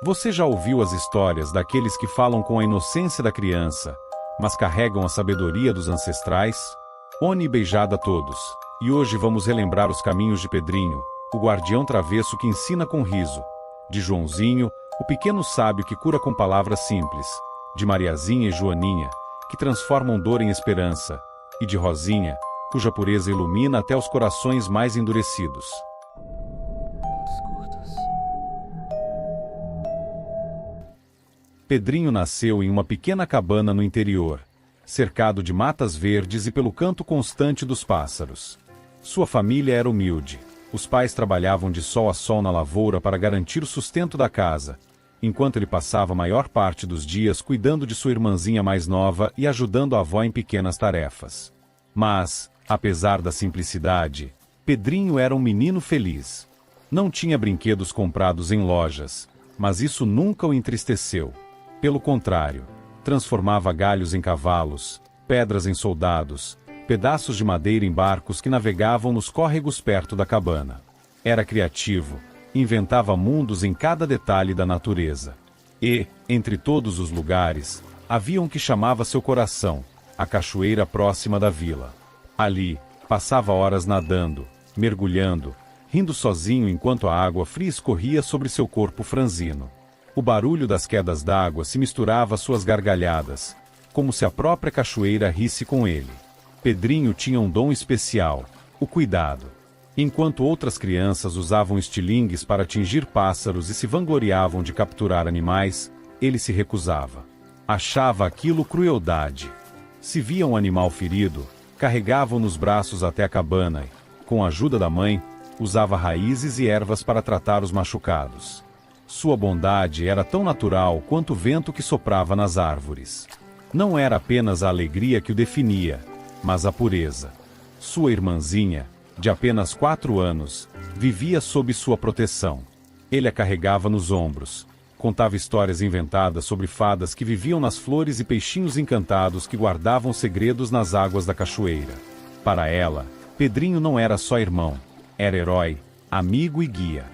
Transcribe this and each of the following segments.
Você já ouviu as histórias daqueles que falam com a inocência da criança, mas carregam a sabedoria dos ancestrais? Oni beijada a todos, e hoje vamos relembrar os caminhos de Pedrinho, o guardião travesso que ensina com riso, de Joãozinho, o pequeno sábio que cura com palavras simples, de Mariazinha e Joaninha, que transformam dor em esperança, e de Rosinha, cuja pureza ilumina até os corações mais endurecidos. Pedrinho nasceu em uma pequena cabana no interior, cercado de matas verdes e pelo canto constante dos pássaros. Sua família era humilde. Os pais trabalhavam de sol a sol na lavoura para garantir o sustento da casa, enquanto ele passava a maior parte dos dias cuidando de sua irmãzinha mais nova e ajudando a avó em pequenas tarefas. Mas, apesar da simplicidade, Pedrinho era um menino feliz. Não tinha brinquedos comprados em lojas, mas isso nunca o entristeceu. Pelo contrário, transformava galhos em cavalos, pedras em soldados, pedaços de madeira em barcos que navegavam nos córregos perto da cabana. Era criativo, inventava mundos em cada detalhe da natureza. E, entre todos os lugares, havia um que chamava seu coração, a cachoeira próxima da vila. Ali, passava horas nadando, mergulhando, rindo sozinho enquanto a água fria escorria sobre seu corpo franzino. O barulho das quedas d'água se misturava às suas gargalhadas, como se a própria cachoeira risse com ele. Pedrinho tinha um dom especial, o cuidado. Enquanto outras crianças usavam estilingues para atingir pássaros e se vangloriavam de capturar animais, ele se recusava. Achava aquilo crueldade. Se via um animal ferido, carregava-o nos braços até a cabana e, com a ajuda da mãe, usava raízes e ervas para tratar os machucados. Sua bondade era tão natural quanto o vento que soprava nas árvores. Não era apenas a alegria que o definia, mas a pureza. Sua irmãzinha, de apenas 4 anos, vivia sob sua proteção. Ele a carregava nos ombros, contava histórias inventadas sobre fadas que viviam nas flores e peixinhos encantados que guardavam segredos nas águas da cachoeira. Para ela, Pedrinho não era só irmão, era herói, amigo e guia.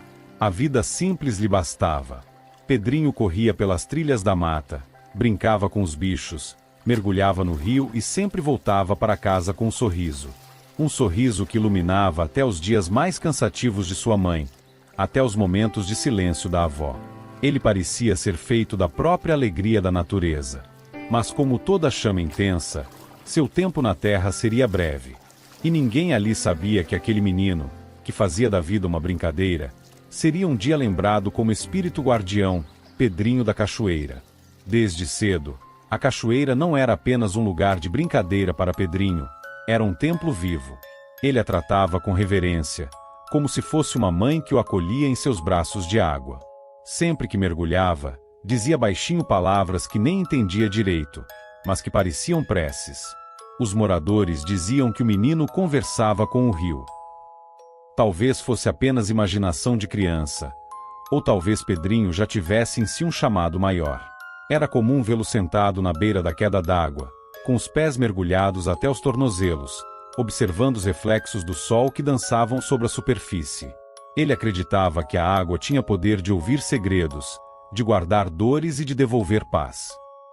A vida simples lhe bastava. Pedrinho corria pelas trilhas da mata, brincava com os bichos, mergulhava no rio e sempre voltava para casa com um sorriso. Um sorriso que iluminava até os dias mais cansativos de sua mãe, até os momentos de silêncio da avó. Ele parecia ser feito da própria alegria da natureza. Mas como toda chama intensa, seu tempo na terra seria breve. E ninguém ali sabia que aquele menino, que fazia da vida uma brincadeira, seria um dia lembrado como espírito guardião, Pedrinho da Cachoeira. Desde cedo, a cachoeira não era apenas um lugar de brincadeira para Pedrinho, era um templo vivo. Ele a tratava com reverência, como se fosse uma mãe que o acolhia em seus braços de água. Sempre que mergulhava, dizia baixinho palavras que nem entendia direito, mas que pareciam preces. Os moradores diziam que o menino conversava com o rio. Talvez fosse apenas imaginação de criança, ou talvez Pedrinho já tivesse em si um chamado maior. Era comum vê-lo sentado na beira da queda d'água, com os pés mergulhados até os tornozelos, observando os reflexos do sol que dançavam sobre a superfície. Ele acreditava que a água tinha poder de ouvir segredos, de guardar dores e de devolver paz.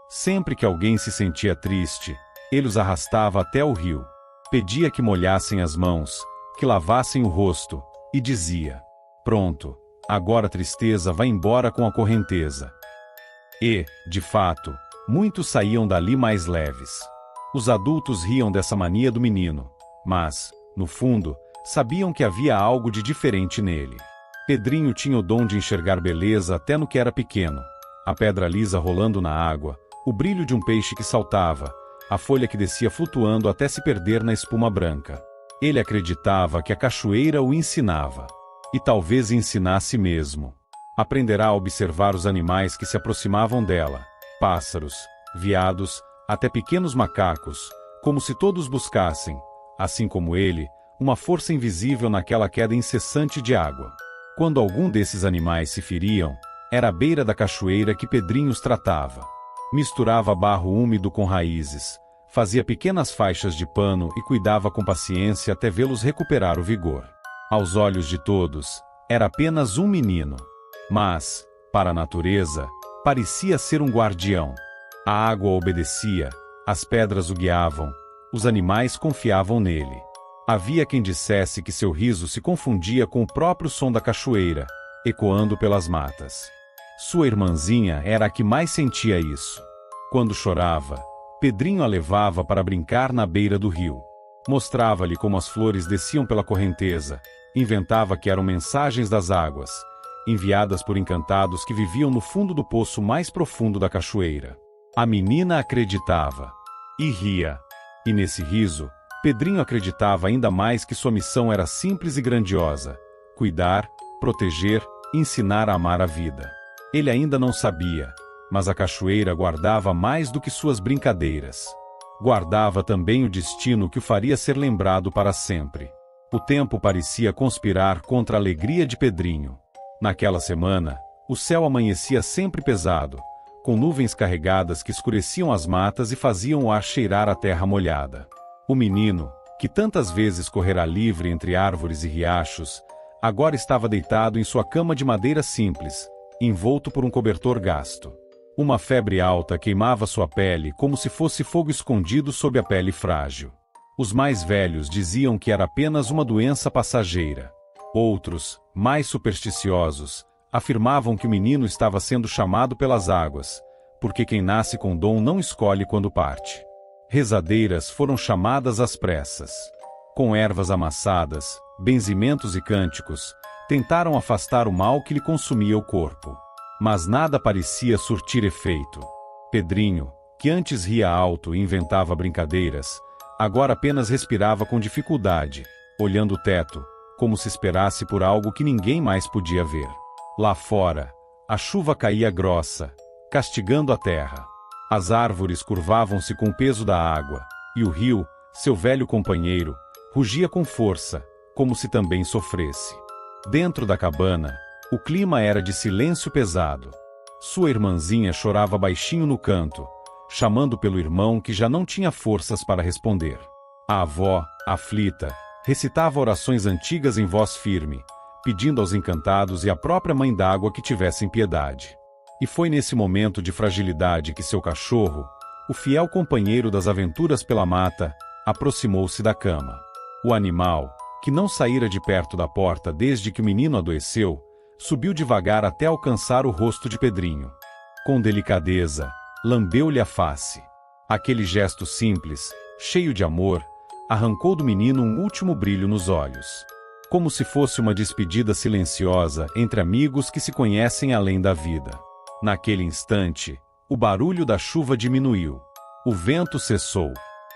Sempre que alguém se sentia triste, ele os arrastava até o rio. Pedia que molhassem as mãos, que lavassem o rosto, e dizia: "Pronto, agora a tristeza vai embora com a correnteza." E, de fato, muitos saíam dali mais leves. Os adultos riam dessa mania do menino, mas, no fundo, sabiam que havia algo de diferente nele. Pedrinho tinha o dom de enxergar beleza até no que era pequeno. A pedra lisa rolando na água, o brilho de um peixe que saltava, a folha que descia flutuando até se perder na espuma branca. Ele acreditava que a cachoeira o ensinava. E talvez ensinasse mesmo. Aprenderá a observar os animais que se aproximavam dela, pássaros, veados, até pequenos macacos, como se todos buscassem, assim como ele, uma força invisível naquela queda incessante de água. Quando algum desses animais se feriam, era à beira da cachoeira que Pedrinho os tratava. Misturava barro úmido com raízes, fazia pequenas faixas de pano e cuidava com paciência até vê-los recuperar o vigor. Aos olhos de todos, era apenas um menino. Mas, Para a natureza, parecia ser um guardião. A água obedecia, as pedras o guiavam, os animais confiavam nele. Havia quem dissesse que seu riso se confundia com o próprio som da cachoeira, ecoando pelas matas. Sua irmãzinha era a que mais sentia isso. Quando chorava, Pedrinho a levava para brincar na beira do rio. Mostrava-lhe como as flores desciam pela correnteza, inventava que eram mensagens das águas, enviadas por encantados que viviam no fundo do poço mais profundo da cachoeira. A menina acreditava. E ria. E nesse riso, Pedrinho acreditava ainda mais que sua missão era simples e grandiosa: cuidar, proteger, ensinar a amar a vida. Ele ainda não sabia, mas a cachoeira guardava mais do que suas brincadeiras. Guardava também o destino que o faria ser lembrado para sempre. O tempo parecia conspirar contra a alegria de Pedrinho. Naquela semana, o céu amanhecia sempre pesado, com nuvens carregadas que escureciam as matas e faziam o ar cheirar a terra molhada. O menino, que tantas vezes correra livre entre árvores e riachos, agora estava deitado em sua cama de madeira simples, envolto por um cobertor gasto. Uma febre alta queimava sua pele como se fosse fogo escondido sob a pele frágil. Os mais velhos diziam que era apenas uma doença passageira. Outros, mais supersticiosos, afirmavam que o menino estava sendo chamado pelas águas, porque quem nasce com dom não escolhe quando parte. Rezadeiras foram chamadas às pressas. Com ervas amassadas, benzimentos e cânticos, tentaram afastar o mal que lhe consumia o corpo. Mas nada parecia surtir efeito. Pedrinho, que antes ria alto e inventava brincadeiras, agora apenas respirava com dificuldade, olhando o teto, como se esperasse por algo que ninguém mais podia ver. Lá fora, a chuva caía grossa, castigando a terra. As árvores curvavam-se com o peso da água, e o rio, seu velho companheiro, rugia com força, como se também sofresse. Dentro da cabana, o clima era de silêncio pesado. Sua irmãzinha chorava baixinho no canto, chamando pelo irmão que já não tinha forças para responder. A avó, aflita, recitava orações antigas em voz firme, pedindo aos encantados e à própria mãe d'água que tivessem piedade. E foi nesse momento de fragilidade que seu cachorro, o fiel companheiro das aventuras pela mata, aproximou-se da cama. O animal, que não saíra de perto da porta desde que o menino adoeceu, subiu devagar até alcançar o rosto de Pedrinho. Com delicadeza, lambeu-lhe a face. Aquele gesto simples, cheio de amor, arrancou do menino um último brilho nos olhos. Como se fosse uma despedida silenciosa entre amigos que se conhecem além da vida. Naquele instante, o barulho da chuva diminuiu. O vento cessou.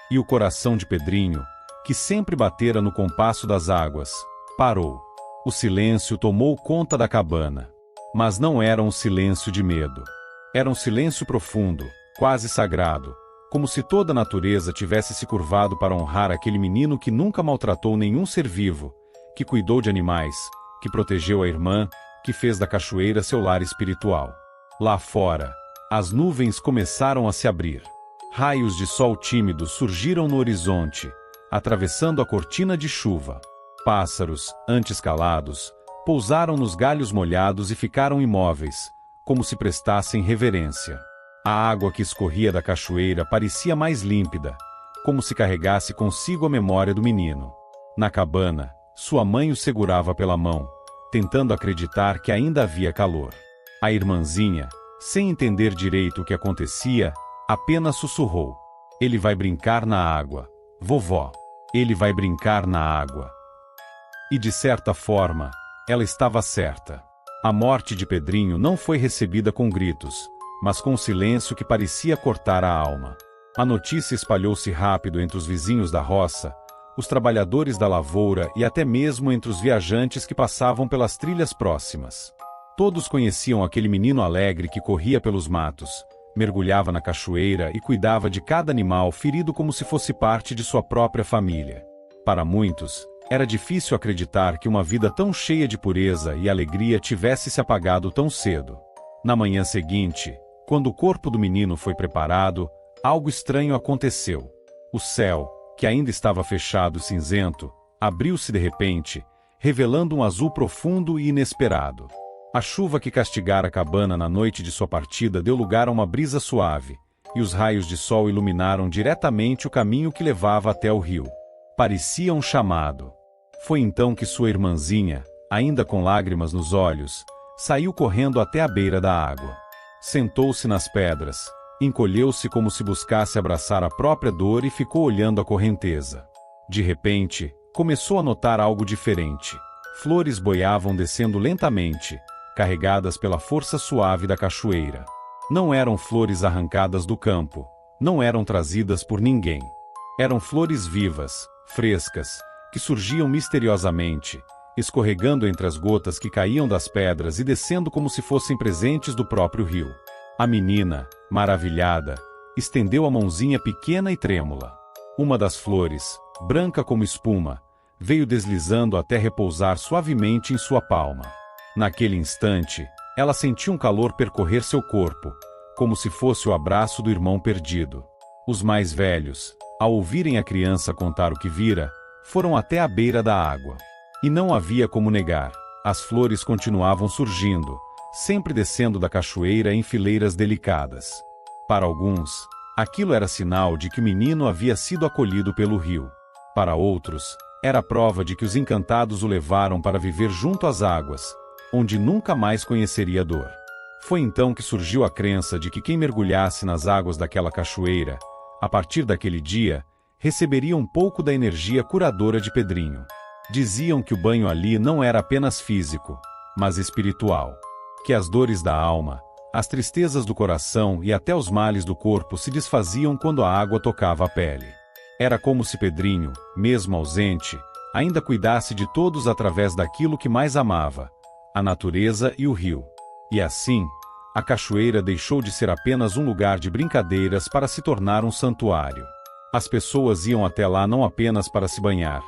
E o coração de Pedrinho, que sempre batera no compasso das águas, parou. O silêncio tomou conta da cabana. Mas não era um silêncio de medo. Era um silêncio profundo, quase sagrado, como se toda a natureza tivesse se curvado para honrar aquele menino que nunca maltratou nenhum ser vivo, que cuidou de animais, que protegeu a irmã, que fez da cachoeira seu lar espiritual. Lá fora, as nuvens começaram a se abrir. Raios de sol tímido surgiram no horizonte, atravessando a cortina de chuva. Pássaros, antes calados, pousaram nos galhos molhados e ficaram imóveis, como se prestassem reverência. A água que escorria da cachoeira parecia mais límpida, como se carregasse consigo a memória do menino. Na cabana, sua mãe o segurava pela mão, tentando acreditar que ainda havia calor. A irmãzinha, sem entender direito o que acontecia, apenas sussurrou: "Ele vai brincar na água, vovó. Ele vai brincar na água." E de certa forma, ela estava certa. A morte de Pedrinho não foi recebida com gritos, mas com um silêncio que parecia cortar a alma. A notícia espalhou-se rápido entre os vizinhos da roça, os trabalhadores da lavoura e até mesmo entre os viajantes que passavam pelas trilhas próximas. Todos conheciam aquele menino alegre que corria pelos matos, mergulhava na cachoeira e cuidava de cada animal ferido como se fosse parte de sua própria família. Para muitos, era difícil acreditar que uma vida tão cheia de pureza e alegria tivesse se apagado tão cedo. Na manhã seguinte, quando o corpo do menino foi preparado, algo estranho aconteceu. O céu, que ainda estava fechado e cinzento, abriu-se de repente, revelando um azul profundo e inesperado. A chuva que castigara a cabana na noite de sua partida deu lugar a uma brisa suave, e os raios de sol iluminaram diretamente o caminho que levava até o rio. Parecia um chamado. Foi então que sua irmãzinha, ainda com lágrimas nos olhos, saiu correndo até a beira da água. Sentou-se nas pedras, encolheu-se como se buscasse abraçar a própria dor e ficou olhando a correnteza. De repente, começou a notar algo diferente. Flores boiavam descendo lentamente, carregadas pela força suave da cachoeira. Não eram flores arrancadas do campo, não eram trazidas por ninguém. Eram flores vivas, frescas, que surgiam misteriosamente, escorregando entre as gotas que caíam das pedras e descendo como se fossem presentes do próprio rio. A menina, maravilhada, estendeu a mãozinha pequena e trêmula. Uma das flores, branca como espuma, veio deslizando até repousar suavemente em sua palma. Naquele instante, ela sentiu um calor percorrer seu corpo, como se fosse o abraço do irmão perdido. Os mais velhos, ao ouvirem a criança contar o que vira, foram até a beira da água. E não havia como negar, as flores continuavam surgindo, sempre descendo da cachoeira em fileiras delicadas. Para alguns, aquilo era sinal de que o menino havia sido acolhido pelo rio. Para outros, era prova de que os encantados o levaram para viver junto às águas, onde nunca mais conheceria dor. Foi então que surgiu a crença de que quem mergulhasse nas águas daquela cachoeira, a partir daquele dia, receberia um pouco da energia curadora de Pedrinho. Diziam que o banho ali não era apenas físico, mas espiritual. Que as dores da alma, as tristezas do coração e até os males do corpo se desfaziam quando a água tocava a pele. Era como se Pedrinho, mesmo ausente, ainda cuidasse de todos através daquilo que mais amava, a natureza e o rio. E assim, a cachoeira deixou de ser apenas um lugar de brincadeiras para se tornar um santuário. As pessoas iam até lá não apenas para se banhar,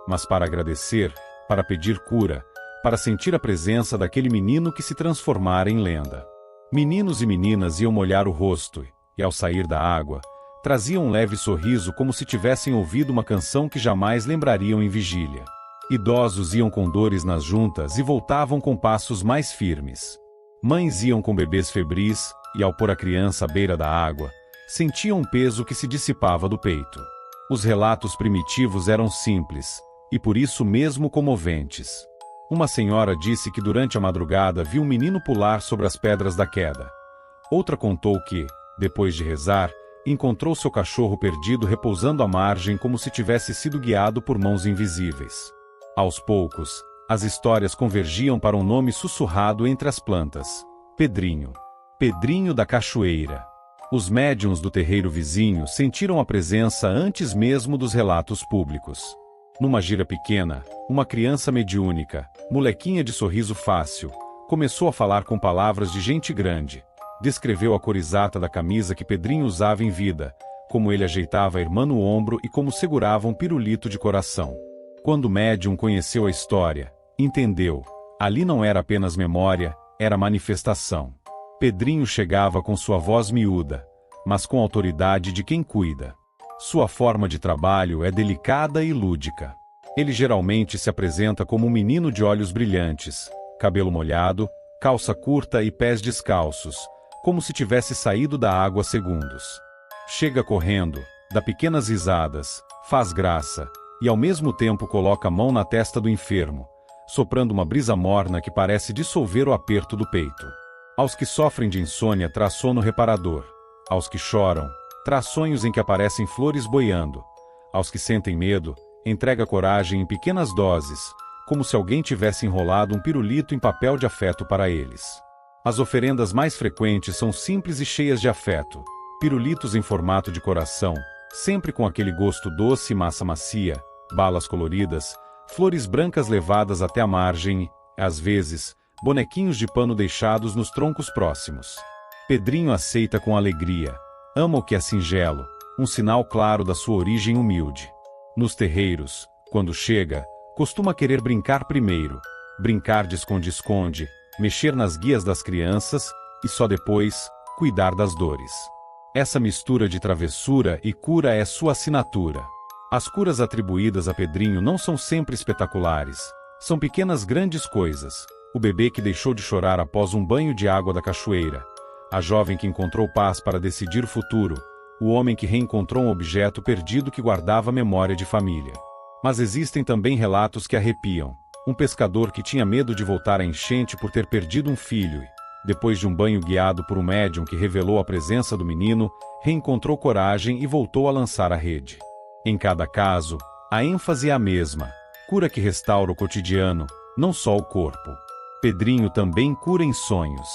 mas para agradecer, para pedir cura, para sentir a presença daquele menino que se transformara em lenda. Meninos e meninas iam molhar o rosto, e ao sair da água, traziam um leve sorriso como se tivessem ouvido uma canção que jamais lembrariam em vigília. Idosos iam com dores nas juntas e voltavam com passos mais firmes. Mães iam com bebês febris, e ao pôr a criança à beira da água, sentiam um peso que se dissipava do peito. Os relatos primitivos eram simples, e por isso mesmo comoventes. Uma senhora disse que durante a madrugada viu um menino pular sobre as pedras da queda. Outra contou que, depois de rezar, encontrou seu cachorro perdido repousando à margem como se tivesse sido guiado por mãos invisíveis. Aos poucos, as histórias convergiam para um nome sussurrado entre as plantas: Pedrinho. Pedrinho da Cachoeira. Os médiuns do terreiro vizinho sentiram a presença antes mesmo dos relatos públicos. Numa gira pequena, uma criança mediúnica, molequinha de sorriso fácil, começou a falar com palavras de gente grande. Descreveu a corizata da camisa que Pedrinho usava em vida, como ele ajeitava a irmã no ombro e como segurava um pirulito de coração. Quando o médium conheceu a história, entendeu, ali não era apenas memória, era manifestação. Pedrinho chegava com sua voz miúda, mas com a autoridade de quem cuida. Sua forma de trabalho é delicada e lúdica. Ele geralmente se apresenta como um menino de olhos brilhantes, cabelo molhado, calça curta e pés descalços, como se tivesse saído da água há segundos. Chega correndo, dá pequenas risadas, faz graça, e ao mesmo tempo coloca a mão na testa do enfermo, soprando uma brisa morna que parece dissolver o aperto do peito. Aos que sofrem de insônia traz sono reparador. Aos que choram, traz sonhos em que aparecem flores boiando. Aos que sentem medo, entrega coragem em pequenas doses, como se alguém tivesse enrolado um pirulito em papel de afeto para eles. As oferendas mais frequentes são simples e cheias de afeto. Pirulitos em formato de coração, sempre com aquele gosto doce e massa macia, balas coloridas, flores brancas levadas até a margem e, às vezes, bonequinhos de pano deixados nos troncos próximos. Pedrinho aceita com alegria. Ama o que é singelo, um sinal claro da sua origem humilde. Nos terreiros, quando chega, costuma querer brincar primeiro, brincar de esconde-esconde, mexer nas guias das crianças e só depois, cuidar das dores. Essa mistura de travessura e cura é sua assinatura. As curas atribuídas a Pedrinho não são sempre espetaculares, são pequenas grandes coisas. o bebê que deixou de chorar após um banho de água da cachoeira, a jovem que encontrou paz para decidir o futuro, o homem que reencontrou um objeto perdido que guardava memória de família. Mas existem também relatos que arrepiam. Um pescador que tinha medo de voltar à enchente por ter perdido um filho e, depois de um banho guiado por um médium que revelou a presença do menino, reencontrou coragem e voltou a lançar a rede. Em cada caso, a ênfase é a mesma: cura que restaura o cotidiano, não só o corpo. Pedrinho também cura em sonhos.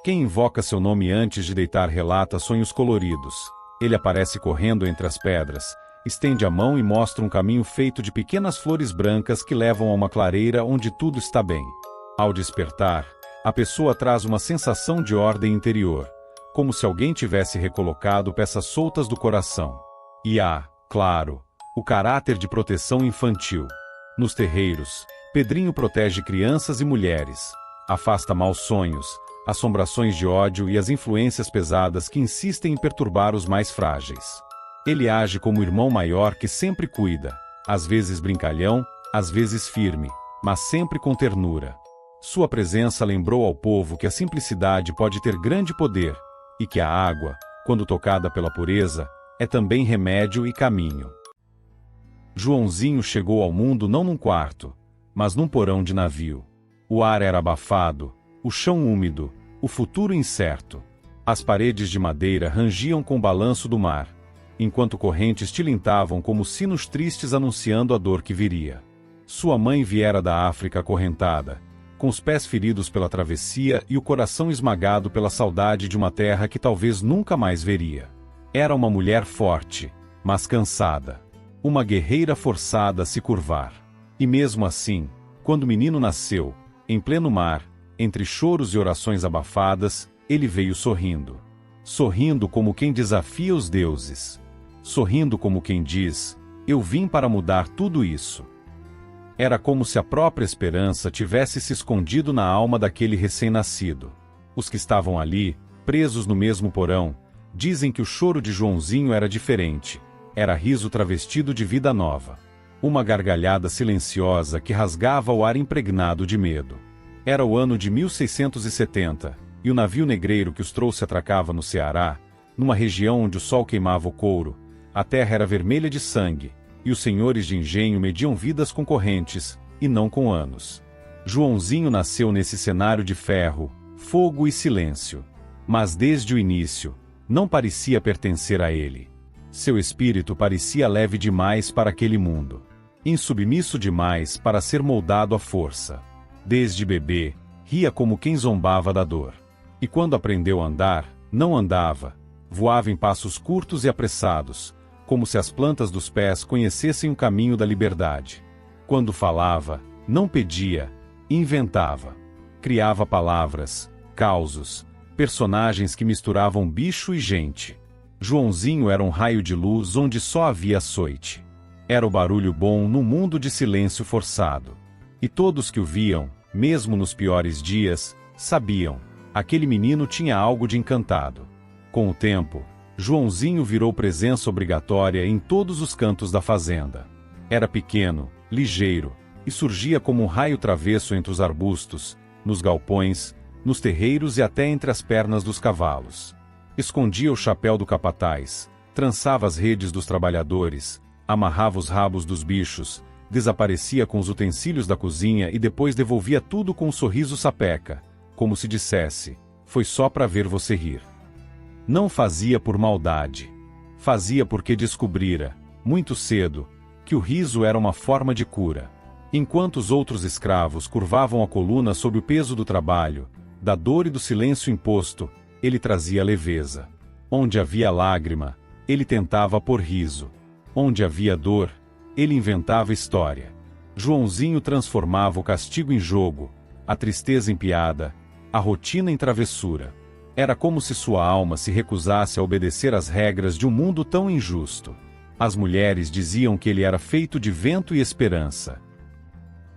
Quem invoca seu nome antes de deitar relata sonhos coloridos. Ele aparece correndo entre as pedras, estende a mão e mostra um caminho feito de pequenas flores brancas que levam a uma clareira onde tudo está bem. Ao despertar, a pessoa traz uma sensação de ordem interior, como se alguém tivesse recolocado peças soltas do coração. E há, claro, o caráter de proteção infantil. Nos terreiros, Pedrinho protege crianças e mulheres, afasta maus sonhos, assombrações de ódio e as influências pesadas que insistem em perturbar os mais frágeis. Ele age como o irmão maior que sempre cuida, às vezes brincalhão, às vezes firme, mas sempre com ternura. Sua presença lembrou ao povo que a simplicidade pode ter grande poder, e que a água, quando tocada pela pureza, é também remédio e caminho. Joãozinho chegou ao mundo não num quarto, mas num porão de navio. O ar era abafado, o chão úmido, o futuro incerto. As paredes de madeira rangiam com o balanço do mar, enquanto correntes tilintavam como sinos tristes anunciando a dor que viria. Sua mãe viera da África acorrentada, com os pés feridos pela travessia e o coração esmagado pela saudade de uma terra que talvez nunca mais veria. Era uma mulher forte, mas cansada. Uma guerreira forçada a se curvar. E mesmo assim, quando o menino nasceu, em pleno mar, entre choros e orações abafadas, ele veio sorrindo. Sorrindo como quem desafia os deuses. Sorrindo como quem diz: eu vim para mudar tudo isso. Era como se a própria esperança tivesse se escondido na alma daquele recém-nascido. Os que estavam ali, presos no mesmo porão, dizem que o choro de Joãozinho era diferente. Era riso travestido de vida nova. Uma gargalhada silenciosa que rasgava o ar impregnado de medo. Era o ano de 1670, e o navio negreiro que os trouxe atracava no Ceará, numa região onde o sol queimava o couro, a terra era vermelha de sangue, e os senhores de engenho mediam vidas com correntes, e não com anos. Joãozinho nasceu nesse cenário de ferro, fogo e silêncio. Mas desde o início, não parecia pertencer a ele. Seu espírito parecia leve demais para aquele mundo, insubmisso demais para ser moldado à força. Desde bebê, ria como quem zombava da dor. E quando aprendeu a andar, não andava, voava em passos curtos e apressados, como se as plantas dos pés conhecessem o caminho da liberdade. Quando falava, não pedia, inventava. Criava palavras, causos, personagens que misturavam bicho e gente. Joãozinho era um raio de luz onde só havia açoite. Era o barulho bom num mundo de silêncio forçado. E todos que o viam, mesmo nos piores dias, sabiam, aquele menino tinha algo de encantado. Com o tempo, Joãozinho virou presença obrigatória em todos os cantos da fazenda. Era pequeno, ligeiro, e surgia como um raio travesso entre os arbustos, nos galpões, nos terreiros e até entre as pernas dos cavalos. Escondia o chapéu do capataz, trançava as redes dos trabalhadores, amarrava os rabos dos bichos, desaparecia com os utensílios da cozinha e depois devolvia tudo com um sorriso sapeca, como se dissesse: foi só para ver você rir. Não fazia por maldade. Fazia porque descobrira, muito cedo, que o riso era uma forma de cura. Enquanto os outros escravos curvavam a coluna sob o peso do trabalho, da dor e do silêncio imposto, ele trazia leveza. Onde havia lágrima, ele tentava pôr riso. Onde havia dor, ele inventava história. Joãozinho transformava o castigo em jogo, a tristeza em piada, a rotina em travessura. Era como se sua alma se recusasse a obedecer às regras de um mundo tão injusto. As mulheres diziam que ele era feito de vento e esperança.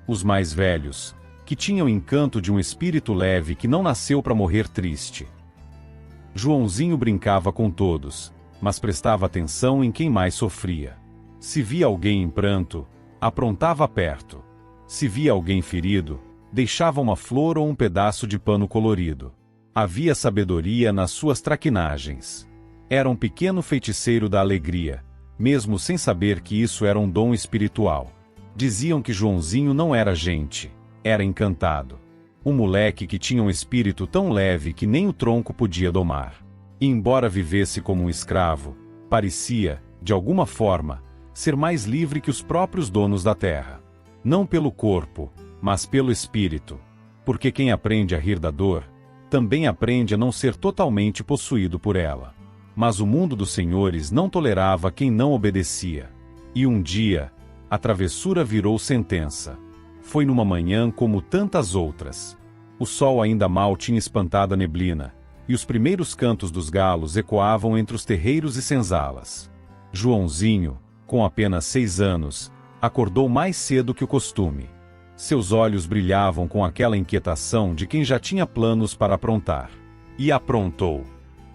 Os mais velhos, que tinham o encanto de um espírito leve que não nasceu para morrer triste. Joãozinho brincava com todos, mas prestava atenção em quem mais sofria. Se via alguém em pranto, aprontava perto. Se via alguém ferido, deixava uma flor ou um pedaço de pano colorido. Havia sabedoria nas suas traquinagens. Era um pequeno feiticeiro da alegria, mesmo sem saber que isso era um dom espiritual. Diziam que Joãozinho não era gente, era encantado. Um moleque que tinha um espírito tão leve que nem o tronco podia domar. E embora vivesse como um escravo, parecia, de alguma forma, ser mais livre que os próprios donos da terra. Não pelo corpo, mas pelo espírito. Porque quem aprende a rir da dor, também aprende a não ser totalmente possuído por ela. Mas o mundo dos senhores não tolerava quem não obedecia. E um dia, a travessura virou sentença. Foi numa manhã como tantas outras. O sol ainda mal tinha espantado a neblina, e os primeiros cantos dos galos ecoavam entre os terreiros e senzalas. Joãozinho, com apenas 6 anos, acordou mais cedo que o costume. Seus olhos brilhavam com aquela inquietação de quem já tinha planos para aprontar. E aprontou.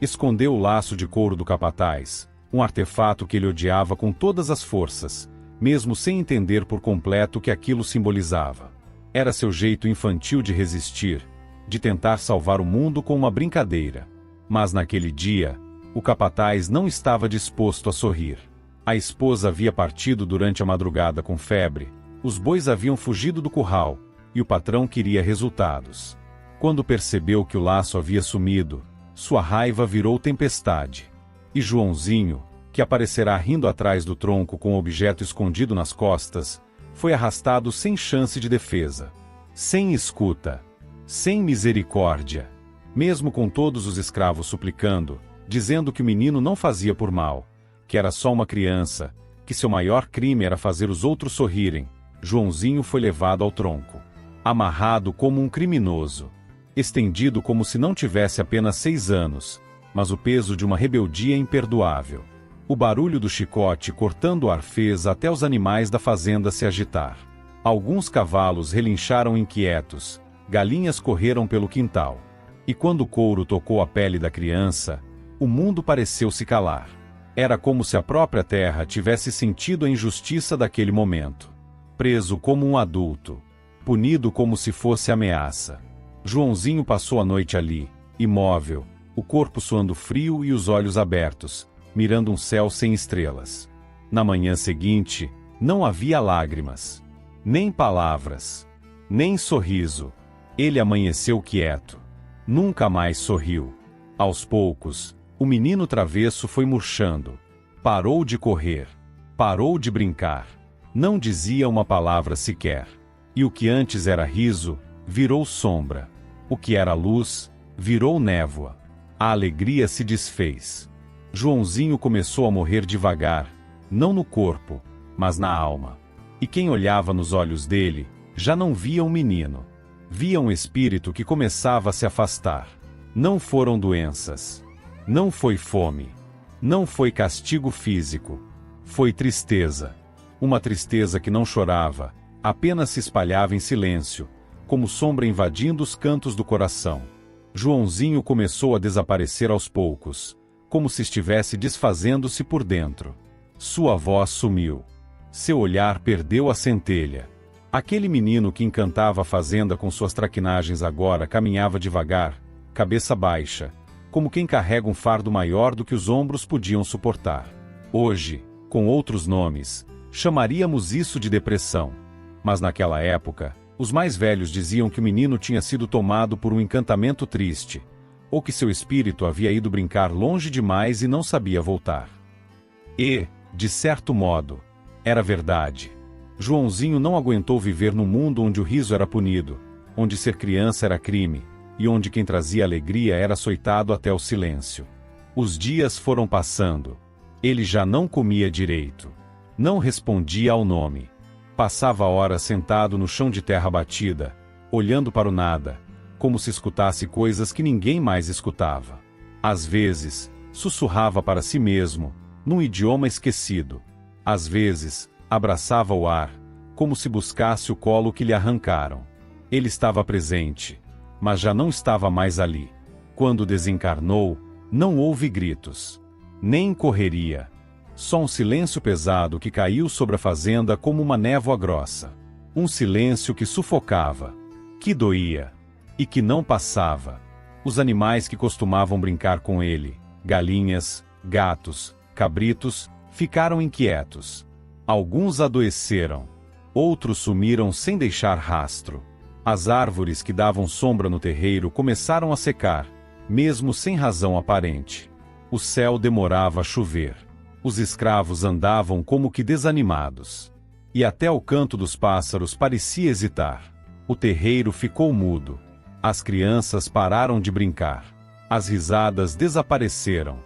Escondeu o laço de couro do capataz, um artefato que ele odiava com todas as forças, mesmo sem entender por completo o que aquilo simbolizava. Era seu jeito infantil de resistir, de tentar salvar o mundo com uma brincadeira. Mas naquele dia, o capataz não estava disposto a sorrir. A esposa havia partido durante a madrugada com febre, os bois haviam fugido do curral, e o patrão queria resultados. Quando percebeu que o laço havia sumido, sua raiva virou tempestade. E Joãozinho, que aparecerá rindo atrás do tronco com o objeto escondido nas costas, foi arrastado sem chance de defesa. Sem escuta. Sem misericórdia. Mesmo com todos os escravos suplicando, dizendo que o menino não fazia por mal, que era só uma criança, que seu maior crime era fazer os outros sorrirem, Joãozinho foi levado ao tronco. Amarrado como um criminoso. Estendido como se não tivesse apenas 6 anos, mas o peso de uma rebeldia imperdoável. O barulho do chicote cortando o ar fez até os animais da fazenda se agitar. Alguns cavalos relincharam inquietos, galinhas correram pelo quintal. E quando o couro tocou a pele da criança, o mundo pareceu se calar. Era como se a própria terra tivesse sentido a injustiça daquele momento. Preso como um adulto. Punido como se fosse ameaça. Joãozinho passou a noite ali, imóvel, o corpo suando frio e os olhos abertos, mirando um céu sem estrelas. Na manhã seguinte, não havia lágrimas, nem palavras, nem sorriso. Ele amanheceu quieto. Nunca mais sorriu. Aos poucos, o menino travesso foi murchando. Parou de correr. Parou de brincar. Não dizia uma palavra sequer. E o que antes era riso, virou sombra. O que era luz, virou névoa. A alegria se desfez. Joãozinho começou a morrer devagar, não no corpo, mas na alma. E quem olhava nos olhos dele, já não via um menino. Via um espírito que começava a se afastar. Não foram doenças. Não foi fome. Não foi castigo físico. Foi tristeza. Uma tristeza que não chorava, apenas se espalhava em silêncio, como sombra invadindo os cantos do coração. Joãozinho começou a desaparecer aos poucos, como se estivesse desfazendo-se por dentro. Sua voz sumiu. Seu olhar perdeu a centelha. Aquele menino que encantava a fazenda com suas traquinagens agora caminhava devagar, cabeça baixa, como quem carrega um fardo maior do que os ombros podiam suportar. Hoje, com outros nomes, chamaríamos isso de depressão. Mas naquela época, os mais velhos diziam que o menino tinha sido tomado por um encantamento triste, ou que seu espírito havia ido brincar longe demais e não sabia voltar. E, de certo modo, era verdade. Joãozinho não aguentou viver num mundo onde o riso era punido, onde ser criança era crime, e onde quem trazia alegria era açoitado até o silêncio. Os dias foram passando. Ele já não comia direito. Não respondia ao nome. Passava horas sentado no chão de terra batida, olhando para o nada, como se escutasse coisas que ninguém mais escutava. Às vezes, sussurrava para si mesmo, num idioma esquecido. Às vezes, abraçava o ar, como se buscasse o colo que lhe arrancaram. Ele estava presente, mas já não estava mais ali. Quando desencarnou, não houve gritos, nem correria. Só um silêncio pesado que caiu sobre a fazenda como uma névoa grossa. Um silêncio que sufocava, que doía, e que não passava. Os animais que costumavam brincar com ele, galinhas, gatos, cabritos, ficaram inquietos. Alguns adoeceram. Outros sumiram sem deixar rastro. As árvores que davam sombra no terreiro começaram a secar, mesmo sem razão aparente. O céu demorava a chover. Os escravos andavam como que desanimados. E até o canto dos pássaros parecia hesitar. O terreiro ficou mudo. As crianças pararam de brincar. As risadas desapareceram.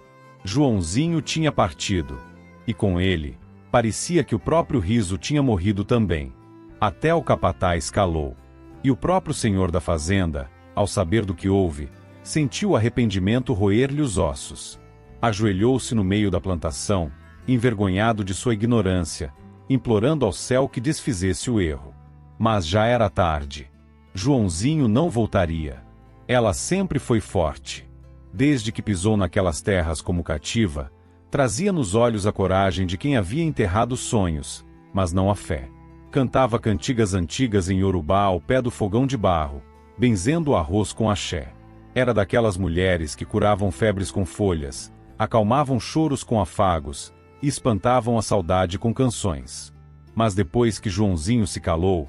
Joãozinho tinha partido. E com ele, parecia que o próprio riso tinha morrido também. Até o capataz calou. E o próprio senhor da fazenda, ao saber do que houve, sentiu o arrependimento roer-lhe os ossos. Ajoelhou-se no meio da plantação, envergonhado de sua ignorância, implorando ao céu que desfizesse o erro. Mas já era tarde. Joãozinho não voltaria. Ela sempre foi forte. Desde que pisou naquelas terras como cativa, trazia nos olhos a coragem de quem havia enterrado sonhos, mas não a fé. Cantava cantigas antigas em Yorubá ao pé do fogão de barro, benzendo o arroz com axé. Era daquelas mulheres que curavam febres com folhas, acalmavam choros com afagos e espantavam a saudade com canções. Mas depois que Joãozinho se calou,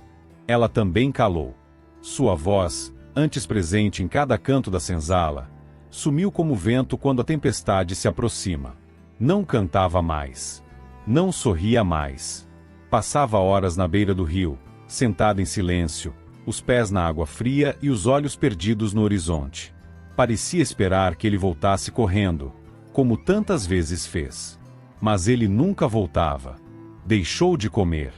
ela também calou. Sua voz, antes presente em cada canto da senzala, sumiu como o vento quando a tempestade se aproxima. Não cantava mais. Não sorria mais. Passava horas na beira do rio, sentada em silêncio, os pés na água fria e os olhos perdidos no horizonte. Parecia esperar que ele voltasse correndo, como tantas vezes fez. Mas ele nunca voltava. Deixou de comer.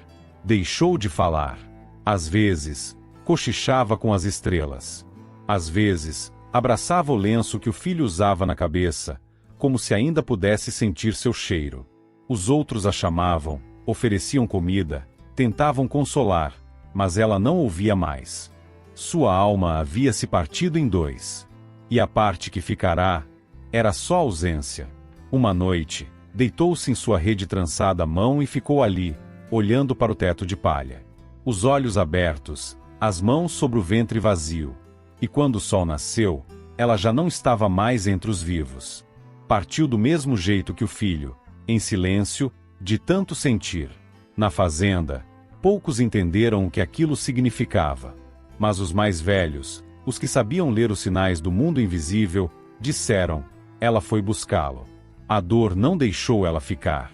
Deixou de falar. Às vezes, cochichava com as estrelas. Às vezes, abraçava o lenço que o filho usava na cabeça, como se ainda pudesse sentir seu cheiro. Os outros a chamavam, ofereciam comida, tentavam consolar, mas ela não ouvia mais. Sua alma havia se partido em dois. E a parte que ficará era só ausência. Uma noite, deitou-se em sua rede trançada à mão e ficou ali, olhando para o teto de palha. Os olhos abertos, as mãos sobre o ventre vazio. E quando o sol nasceu, ela já não estava mais entre os vivos. Partiu do mesmo jeito que o filho, em silêncio, de tanto sentir. Na fazenda, poucos entenderam o que aquilo significava. Mas os mais velhos, os que sabiam ler os sinais do mundo invisível, disseram: ela foi buscá-lo. A dor não deixou ela ficar.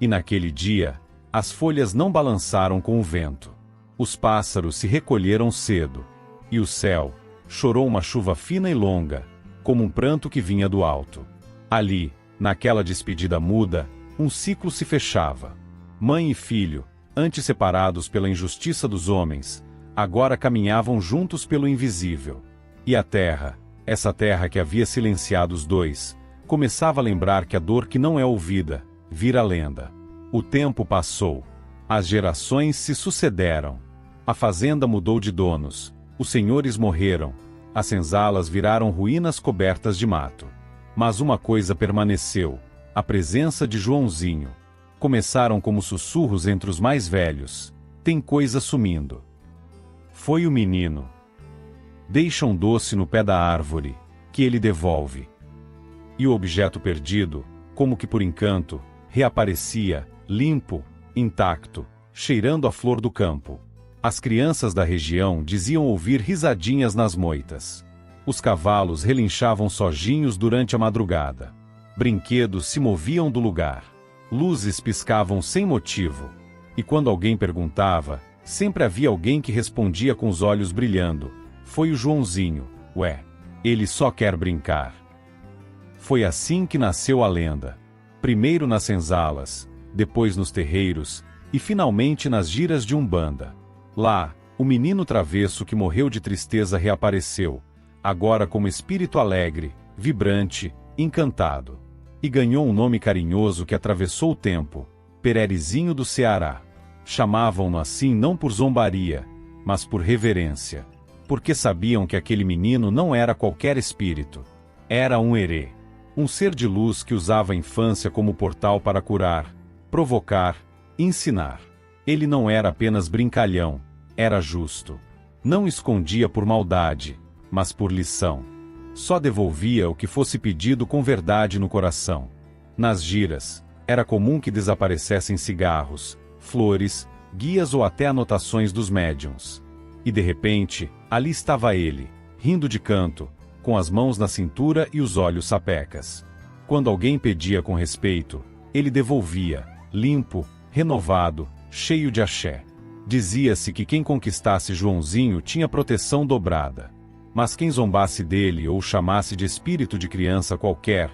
E naquele dia, as folhas não balançaram com o vento. Os pássaros se recolheram cedo. E o céu chorou uma chuva fina e longa, como um pranto que vinha do alto. Ali, naquela despedida muda, um ciclo se fechava. Mãe e filho, antes separados pela injustiça dos homens, agora caminhavam juntos pelo invisível. E a terra, essa terra que havia silenciado os dois, começava a lembrar que a dor que não é ouvida, vira lenda. O tempo passou. As gerações se sucederam. A fazenda mudou de donos. Os senhores morreram. As senzalas viraram ruínas cobertas de mato. Mas uma coisa permaneceu: a presença de Joãozinho. Começaram como sussurros entre os mais velhos: tem coisa sumindo. Foi o menino. Deixa um doce no pé da árvore, que ele devolve. E o objeto perdido, como que por encanto, reaparecia, limpo, intacto, cheirando a flor do campo. As crianças da região diziam ouvir risadinhas nas moitas. Os cavalos relinchavam sojinhos durante a madrugada. Brinquedos se moviam do lugar. Luzes piscavam sem motivo. E quando alguém perguntava, sempre havia alguém que respondia com os olhos brilhando: foi o Joãozinho, ué, ele só quer brincar. Foi assim que nasceu a lenda. Primeiro nas senzalas, depois nos terreiros, e finalmente nas giras de Umbanda. Lá, o menino travesso que morreu de tristeza reapareceu, agora como espírito alegre, vibrante, encantado. E ganhou um nome carinhoso que atravessou o tempo: Pererizinho do Ceará. Chamavam-no assim não por zombaria, mas por reverência. Porque sabiam que aquele menino não era qualquer espírito. Era um herê. Um ser de luz que usava a infância como portal para curar, provocar, ensinar. Ele não era apenas brincalhão, era justo. Não escondia por maldade, mas por lição. Só devolvia o que fosse pedido com verdade no coração. Nas giras, era comum que desaparecessem cigarros, flores, guias ou até anotações dos médiuns. E de repente, ali estava ele, rindo de canto, com as mãos na cintura e os olhos sapecas. Quando alguém pedia com respeito, ele devolvia, limpo, renovado, cheio de axé. Dizia-se que quem conquistasse Joãozinho tinha proteção dobrada. Mas quem zombasse dele ou chamasse de espírito de criança qualquer,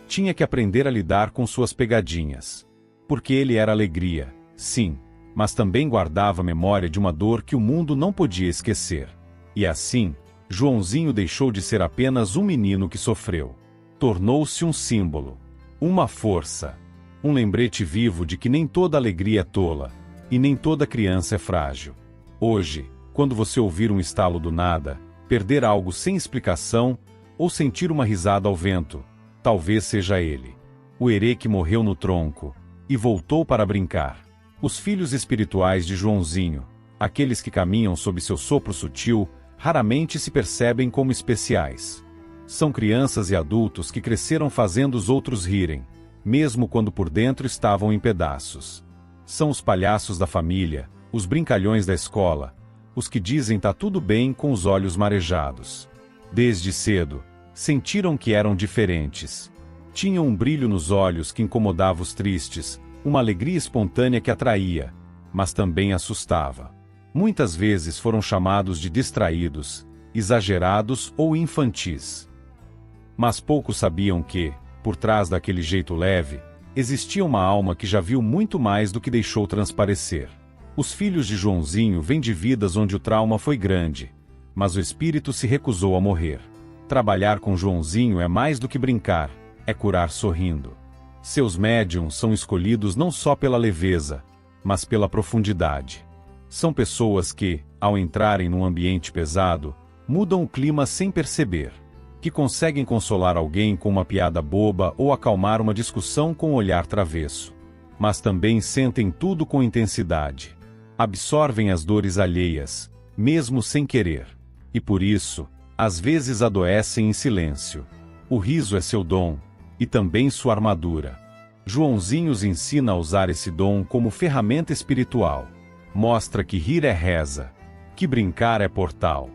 tinha que aprender a lidar com suas pegadinhas. Porque ele era alegria, sim, mas também guardava memória de uma dor que o mundo não podia esquecer. E assim, Joãozinho deixou de ser apenas um menino que sofreu. Tornou-se um símbolo, uma força, um lembrete vivo de que nem toda alegria é tola, e nem toda criança é frágil. Hoje, quando você ouvir um estalo do nada, perder algo sem explicação, ou sentir uma risada ao vento, talvez seja ele, o herê que morreu no tronco, e voltou para brincar. Os filhos espirituais de Joãozinho, aqueles que caminham sob seu sopro sutil, raramente se percebem como especiais. São crianças e adultos que cresceram fazendo os outros rirem, mesmo quando por dentro estavam em pedaços. São os palhaços da família, os brincalhões da escola, os que dizem tá tudo bem com os olhos marejados. Desde cedo, sentiram que eram diferentes. Tinham um brilho nos olhos que incomodava os tristes, uma alegria espontânea que atraía, mas também assustava. Muitas vezes foram chamados de distraídos, exagerados ou infantis. Mas poucos sabiam que, por trás daquele jeito leve, existia uma alma que já viu muito mais do que deixou transparecer. Os filhos de Joãozinho vêm de vidas onde o trauma foi grande, mas o espírito se recusou a morrer. Trabalhar com Joãozinho é mais do que brincar, é curar sorrindo. Seus médiuns são escolhidos não só pela leveza, mas pela profundidade. São pessoas que, ao entrarem num ambiente pesado, mudam o clima sem perceber. Que conseguem consolar alguém com uma piada boba ou acalmar uma discussão com um olhar travesso. Mas também sentem tudo com intensidade. Absorvem as dores alheias, mesmo sem querer. E por isso, às vezes adoecem em silêncio. O riso é seu dom, e também sua armadura. Joãozinho os ensina a usar esse dom como ferramenta espiritual. Mostra que rir é reza, que brincar é portal,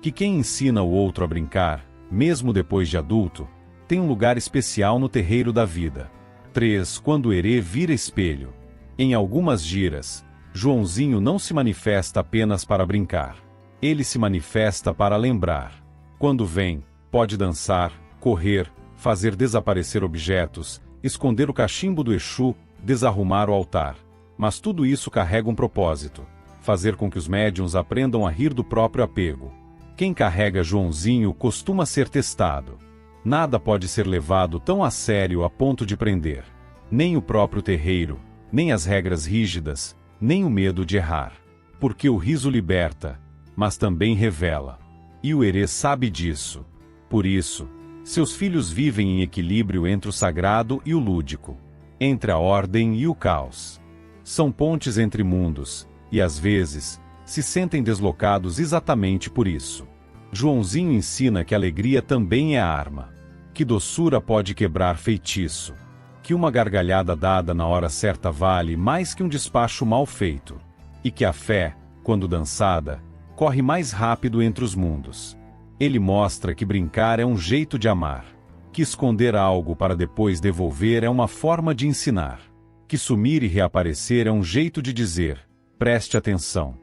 que quem ensina o outro a brincar, mesmo depois de adulto, tem um lugar especial no terreiro da vida. 3. Quando o herê vira espelho. Em algumas giras, Joãozinho não se manifesta apenas para brincar. Ele se manifesta para lembrar. Quando vem, pode dançar, correr, fazer desaparecer objetos, esconder o cachimbo do Exu, desarrumar o altar. Mas tudo isso carrega um propósito: fazer com que os médiuns aprendam a rir do próprio apego. Quem carrega Joãozinho costuma ser testado. Nada pode ser levado tão a sério a ponto de prender. Nem o próprio terreiro, nem as regras rígidas, nem o medo de errar. Porque o riso liberta, mas também revela. E o herê sabe disso. Por isso, seus filhos vivem em equilíbrio entre o sagrado e o lúdico, entre a ordem e o caos. São pontes entre mundos, e às vezes, se sentem deslocados exatamente por isso. Joãozinho ensina que a alegria também é arma. Que doçura pode quebrar feitiço. Que uma gargalhada dada na hora certa vale mais que um despacho mal feito. E que a fé, quando dançada, corre mais rápido entre os mundos. Ele mostra que brincar é um jeito de amar. Que esconder algo para depois devolver é uma forma de ensinar. Que sumir e reaparecer é um jeito de dizer: preste atenção.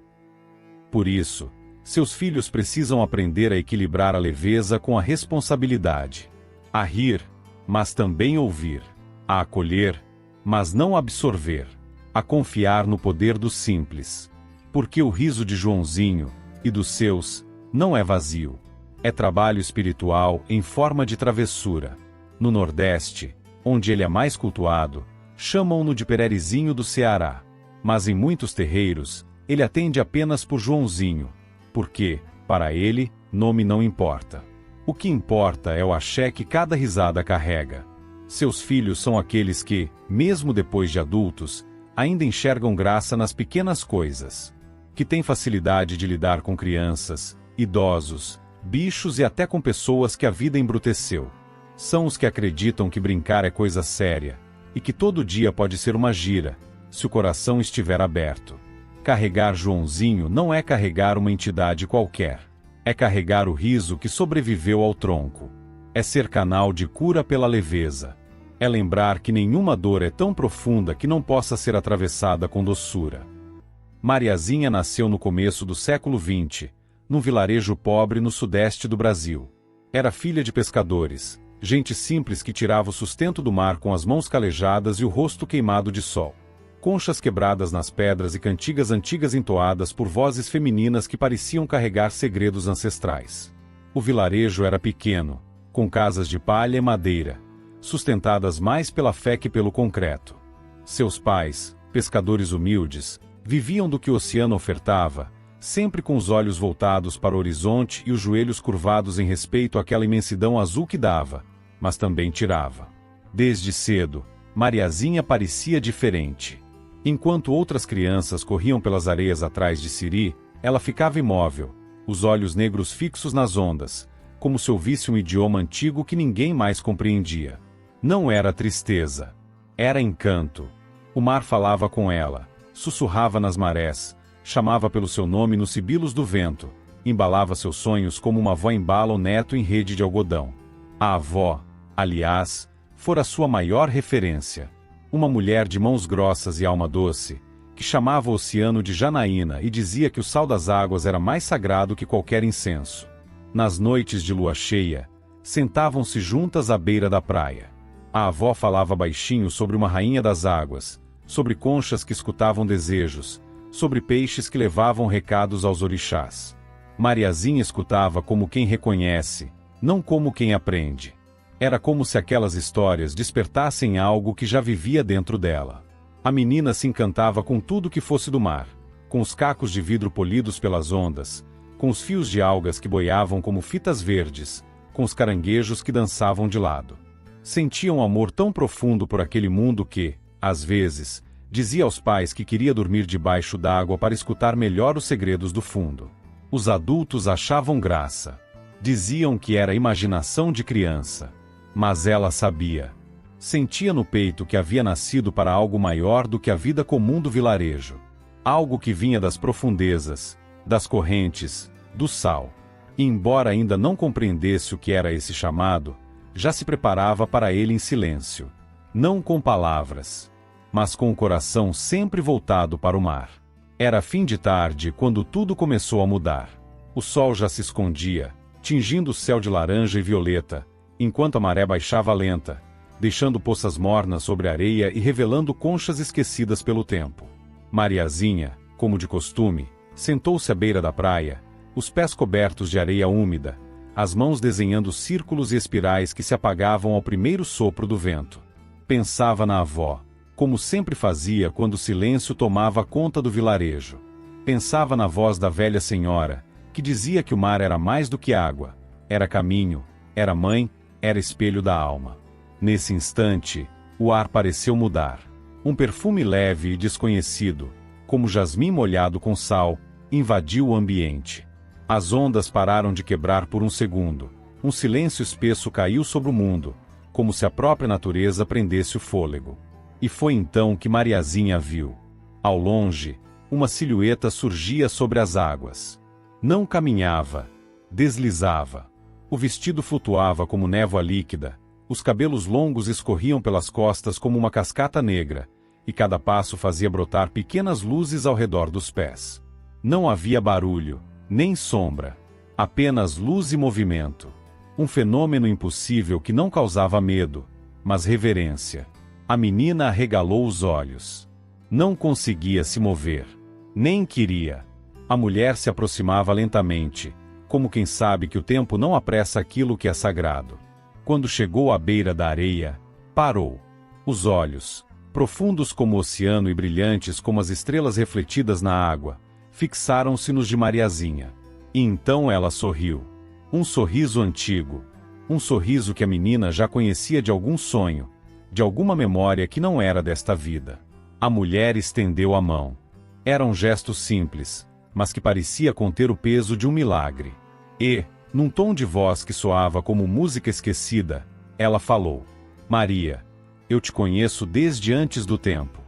Por isso, seus filhos precisam aprender a equilibrar a leveza com a responsabilidade. A rir, mas também ouvir. A acolher, mas não absorver. A confiar no poder do simples. Porque o riso de Joãozinho, e dos seus, não é vazio. É trabalho espiritual em forma de travessura. No Nordeste, onde ele é mais cultuado, chamam-no de Pererizinho do Ceará. Mas em muitos terreiros, ele atende apenas por Joãozinho. Porque, para ele, nome não importa. O que importa é o axé que cada risada carrega. Seus filhos são aqueles que, mesmo depois de adultos, ainda enxergam graça nas pequenas coisas. que tem facilidade de lidar com crianças, idosos, bichos e até com pessoas que a vida embruteceu. São os que acreditam que brincar é coisa séria, e que todo dia pode ser uma gira, se o coração estiver aberto. Carregar Joãozinho não é carregar uma entidade qualquer. É carregar o riso que sobreviveu ao tronco. É ser canal de cura pela leveza. É lembrar que nenhuma dor é tão profunda que não possa ser atravessada com doçura. Mariazinha nasceu no começo do século XX, num vilarejo pobre no sudeste do Brasil. Era filha de pescadores, gente simples que tirava o sustento do mar com as mãos calejadas e o rosto queimado de sol. Conchas quebradas nas pedras e cantigas antigas entoadas por vozes femininas que pareciam carregar segredos ancestrais. O vilarejo era pequeno, com casas de palha e madeira, sustentadas mais pela fé que pelo concreto. Seus pais, pescadores humildes, viviam do que o oceano ofertava, sempre com os olhos voltados para o horizonte e os joelhos curvados em respeito àquela imensidão azul que dava, mas também tirava. Desde cedo, Mariazinha parecia diferente. Enquanto outras crianças corriam pelas areias atrás de Siri, ela ficava imóvel, os olhos negros fixos nas ondas, como se ouvisse um idioma antigo que ninguém mais compreendia. Não era tristeza. Era encanto. O mar falava com ela, sussurrava nas marés, chamava pelo seu nome nos sibilos do vento, embalava seus sonhos como uma avó embala o neto em rede de algodão. A avó, aliás, fora sua maior referência. Uma mulher de mãos grossas e alma doce, que chamava o oceano de Janaína e dizia que o sal das águas era mais sagrado que qualquer incenso. Nas noites de lua cheia, sentavam-se juntas à beira da praia. A avó falava baixinho sobre uma rainha das águas, sobre conchas que escutavam desejos, sobre peixes que levavam recados aos orixás. Mariazinha escutava como quem reconhece, não como quem aprende. Era como se aquelas histórias despertassem algo que já vivia dentro dela. A menina se encantava com tudo que fosse do mar, com os cacos de vidro polidos pelas ondas, com os fios de algas que boiavam como fitas verdes, com os caranguejos que dançavam de lado. Sentia um amor tão profundo por aquele mundo que, às vezes, dizia aos pais que queria dormir debaixo d'água para escutar melhor os segredos do fundo. Os adultos achavam graça. Diziam que era imaginação de criança. Mas ela sabia. Sentia no peito que havia nascido para algo maior do que a vida comum do vilarejo. Algo que vinha das profundezas, das correntes, do sal. E embora ainda não compreendesse o que era esse chamado, já se preparava para ele em silêncio. Não com palavras, mas com o coração sempre voltado para o mar. Era fim de tarde quando tudo começou a mudar. O sol já se escondia, tingindo o céu de laranja e violeta, enquanto a maré baixava lenta, deixando poças mornas sobre a areia e revelando conchas esquecidas pelo tempo. Mariazinha, como de costume, sentou-se à beira da praia, os pés cobertos de areia úmida, as mãos desenhando círculos e espirais que se apagavam ao primeiro sopro do vento. Pensava na avó, como sempre fazia quando o silêncio tomava conta do vilarejo. Pensava na voz da velha senhora, que dizia que o mar era mais do que água, era caminho, era mãe, era espelho da alma. Nesse instante, o ar pareceu mudar. Um perfume leve e desconhecido, como jasmim molhado com sal, invadiu o ambiente. As ondas pararam de quebrar por um segundo. Um silêncio espesso caiu sobre o mundo, como se a própria natureza prendesse o fôlego. E foi então que Mariazinha viu. Ao longe, uma silhueta surgia sobre as águas. Não caminhava, deslizava. O vestido flutuava como névoa líquida, os cabelos longos escorriam pelas costas como uma cascata negra, e cada passo fazia brotar pequenas luzes ao redor dos pés. Não havia barulho, nem sombra, apenas luz e movimento. Um fenômeno impossível que não causava medo, mas reverência. A menina arregalou os olhos. Não conseguia se mover. Nem queria. A mulher se aproximava lentamente, como quem sabe que o tempo não apressa aquilo que é sagrado. Quando chegou à beira da areia, parou. Os olhos, profundos como o oceano e brilhantes como as estrelas refletidas na água, fixaram-se nos de Mariazinha. E então ela sorriu. Um sorriso antigo. Um sorriso que a menina já conhecia de algum sonho, de alguma memória que não era desta vida. A mulher estendeu a mão. Era um gesto simples, mas que parecia conter o peso de um milagre. E, num tom de voz que soava como música esquecida, ela falou: Maria, eu te conheço desde antes do tempo.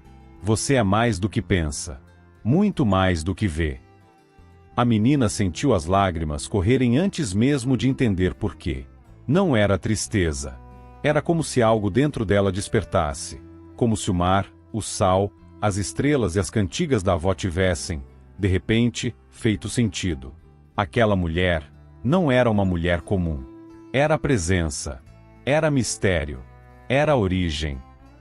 Você é mais do que pensa, muito mais do que vê. A menina sentiu as lágrimas correrem antes mesmo de entender por quê. Não era tristeza. Era como se algo dentro dela despertasse, como se o mar, o sal, as estrelas e as cantigas da avó tivessem, de repente, feito sentido. Aquela mulher não era uma mulher comum. Era a presença, era mistério, era a origem.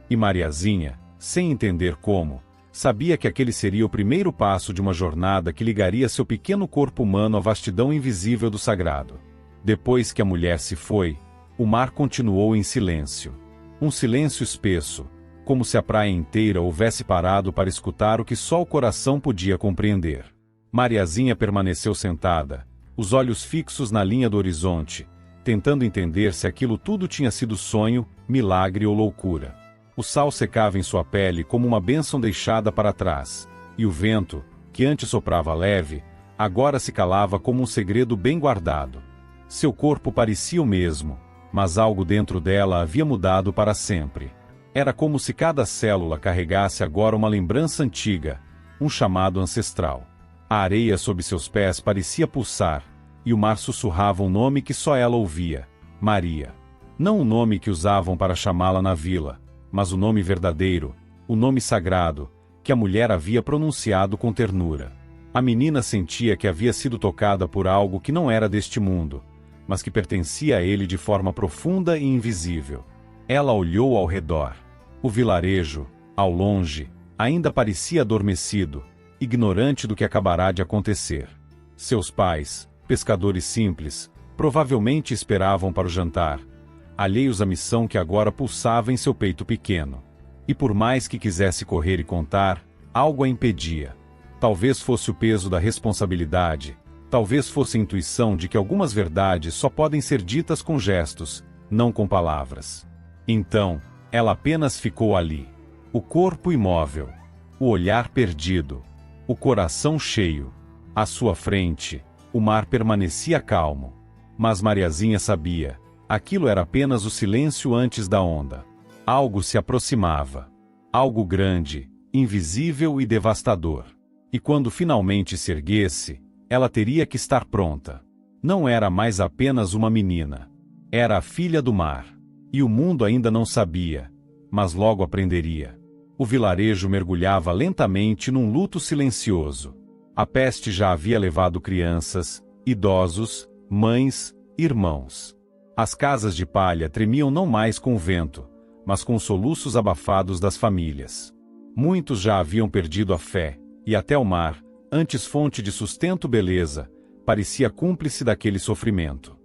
E Mariazinha, sem entender como, sabia que aquele seria o primeiro passo de uma jornada que ligaria seu pequeno corpo humano à vastidão invisível do sagrado. Depois que a mulher se foi, o mar continuou em silêncio. Um silêncio espesso, como se a praia inteira houvesse parado para escutar o que só o coração podia compreender. Mariazinha permaneceu sentada, os olhos fixos na linha do horizonte, tentando entender se aquilo tudo tinha sido sonho, milagre ou loucura. O sal secava em sua pele como uma bênção deixada para trás, e o vento, que antes soprava leve, agora se calava como um segredo bem guardado. Seu corpo parecia o mesmo, mas algo dentro dela havia mudado para sempre. Era como se cada célula carregasse agora uma lembrança antiga, um chamado ancestral. A areia sob seus pés parecia pulsar, e o mar sussurrava um nome que só ela ouvia: Maria. Não o nome que usavam para chamá-la na vila, mas o nome verdadeiro, o nome sagrado, que a mulher havia pronunciado com ternura. A menina sentia que havia sido tocada por algo que não era deste mundo, mas que pertencia a ele de forma profunda e invisível. Ela olhou ao redor. O vilarejo, ao longe, ainda parecia adormecido, ignorante do que acabará de acontecer. Seus pais, pescadores simples, provavelmente esperavam para o jantar, alheios à missão que agora pulsava em seu peito pequeno. E por mais que quisesse correr e contar, algo a impedia. Talvez fosse o peso da responsabilidade, talvez fosse a intuição de que algumas verdades só podem ser ditas com gestos, não com palavras. Então, ela apenas ficou ali. O corpo imóvel, o olhar perdido, o coração cheio. À sua frente, o mar permanecia calmo. Mas Mariazinha sabia, aquilo era apenas o silêncio antes da onda. Algo se aproximava. Algo grande, invisível e devastador. E quando finalmente se erguesse, ela teria que estar pronta. Não era mais apenas uma menina. Era a filha do mar. E o mundo ainda não sabia, mas logo aprenderia. O vilarejo mergulhava lentamente num luto silencioso. A peste já havia levado crianças, idosos, mães, irmãos. As casas de palha tremiam não mais com o vento, mas com os soluços abafados das famílias. Muitos já haviam perdido a fé, e até o mar, antes fonte de sustento e beleza, parecia cúmplice daquele sofrimento.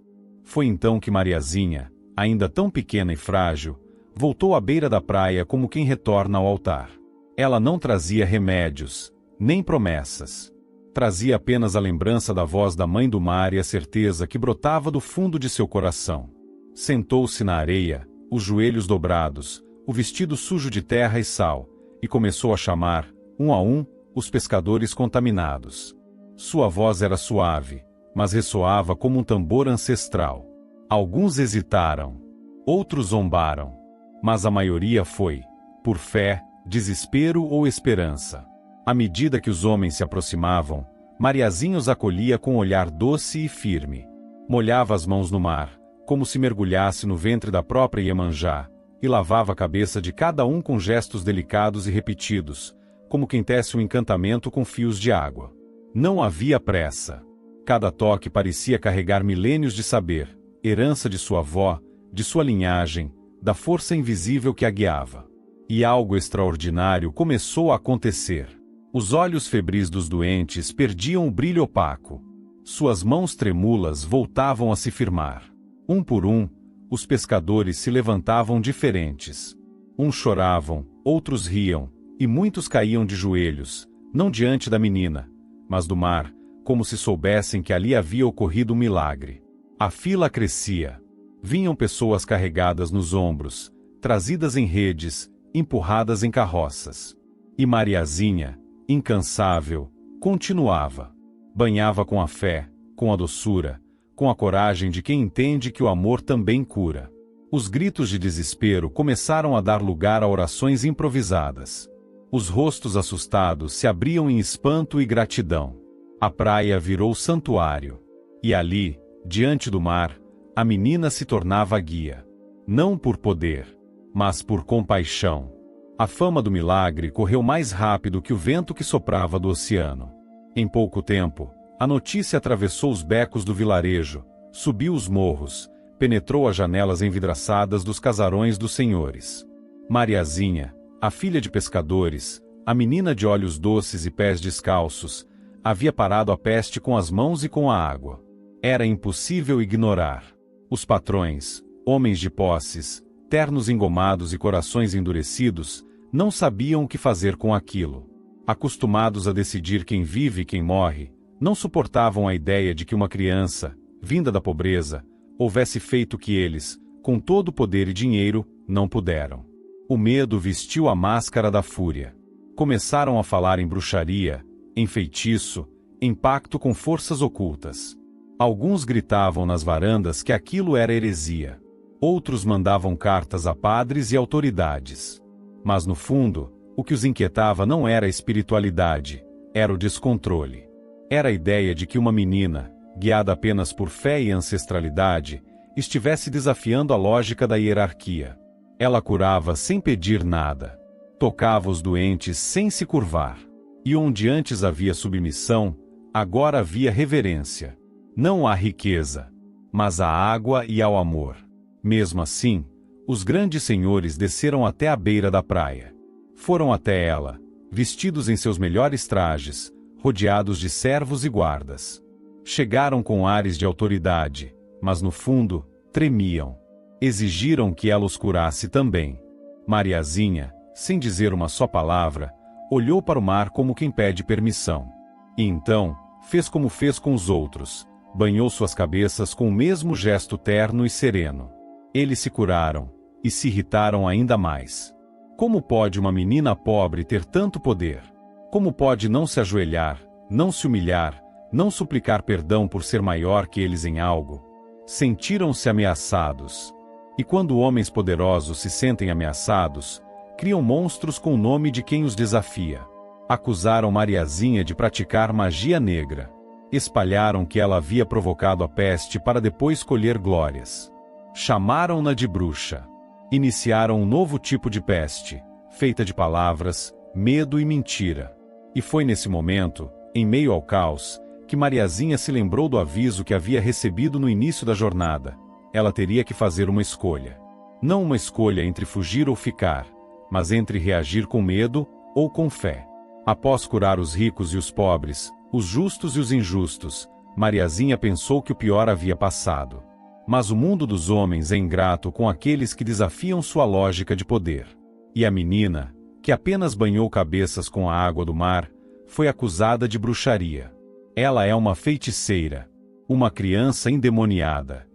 Foi então que Mariazinha, ainda tão pequena e frágil, voltou à beira da praia como quem retorna ao altar. Ela não trazia remédios, nem promessas. Trazia apenas a lembrança da voz da mãe do mar e a certeza que brotava do fundo de seu coração. Sentou-se na areia, os joelhos dobrados, o vestido sujo de terra e sal, e começou a chamar, um a um, os pescadores contaminados. Sua voz era suave, mas ressoava como um tambor ancestral. Alguns hesitaram, outros zombaram, mas a maioria foi, por fé, desespero ou esperança. À medida que os homens se aproximavam, Mariazinha os acolhia com um olhar doce e firme. Molhava as mãos no mar, como se mergulhasse no ventre da própria Iemanjá, e lavava a cabeça de cada um com gestos delicados e repetidos, como quem tece um encantamento com fios de água. Não havia pressa. Cada toque parecia carregar milênios de saber, herança de sua avó, de sua linhagem, da força invisível que a guiava. E algo extraordinário começou a acontecer. Os olhos febris dos doentes perdiam o brilho opaco. Suas mãos tremúlas voltavam a se firmar. Um por um, os pescadores se levantavam diferentes. Uns choravam, outros riam, e muitos caíam de joelhos, não diante da menina, mas do mar, como se soubessem que ali havia ocorrido um milagre. A fila crescia. Vinham pessoas carregadas nos ombros, trazidas em redes, empurradas em carroças. E Mariazinha, incansável, continuava. Banhava com a fé, com a doçura, com a coragem de quem entende que o amor também cura. Os gritos de desespero começaram a dar lugar a orações improvisadas. Os rostos assustados se abriam em espanto e gratidão. A praia virou santuário. E ali, diante do mar, a menina se tornava guia. Não por poder, mas por compaixão. A fama do milagre correu mais rápido que o vento que soprava do oceano. Em pouco tempo, a notícia atravessou os becos do vilarejo, subiu os morros, penetrou as janelas envidraçadas dos casarões dos senhores. Mariazinha, a filha de pescadores, a menina de olhos doces e pés descalços, havia parado a peste com as mãos e com a água. Era impossível ignorar. Os patrões, homens de posses, ternos engomados e corações endurecidos, não sabiam o que fazer com aquilo. Acostumados a decidir quem vive e quem morre, não suportavam a ideia de que uma criança, vinda da pobreza, houvesse feito o que eles, com todo o poder e dinheiro, não puderam. O medo vestiu a máscara da fúria. Começaram a falar em bruxaria, em feitiço, em pacto com forças ocultas. Alguns gritavam nas varandas que aquilo era heresia. Outros mandavam cartas a padres e autoridades. Mas no fundo, o que os inquietava não era a espiritualidade, era o descontrole. Era a ideia de que uma menina, guiada apenas por fé e ancestralidade, estivesse desafiando a lógica da hierarquia. Ela curava sem pedir nada. Tocava os doentes sem se curvar. E onde antes havia submissão, agora havia reverência. Não à riqueza, mas à água e ao amor. Mesmo assim, os grandes senhores desceram até a beira da praia. Foram até ela, vestidos em seus melhores trajes, rodeados de servos e guardas. Chegaram com ares de autoridade, mas no fundo, tremiam. Exigiram que ela os curasse também. Mariazinha, sem dizer uma só palavra, olhou para o mar como quem pede permissão. E então, fez como fez com os outros, banhou suas cabeças com o mesmo gesto terno e sereno. Eles se curaram, e se irritaram ainda mais. Como pode uma menina pobre ter tanto poder? Como pode não se ajoelhar, não se humilhar, não suplicar perdão por ser maior que eles em algo? Sentiram-se ameaçados. E quando homens poderosos se sentem ameaçados, criam monstros com o nome de quem os desafia. Acusaram Mariazinha de praticar magia negra. Espalharam que ela havia provocado a peste para depois colher glórias. Chamaram-na de bruxa. Iniciaram um novo tipo de peste, feita de palavras, medo e mentira. E foi nesse momento, em meio ao caos, que Mariazinha se lembrou do aviso que havia recebido no início da jornada. Ela teria que fazer uma escolha. Não uma escolha entre fugir ou ficar, mas entre reagir com medo ou com fé. Após curar os ricos e os pobres, os justos e os injustos, Mariazinha pensou que o pior havia passado. Mas o mundo dos homens é ingrato com aqueles que desafiam sua lógica de poder. E a menina, que apenas banhou cabeças com a água do mar, foi acusada de bruxaria. Ela é uma feiticeira, uma criança endemoniada.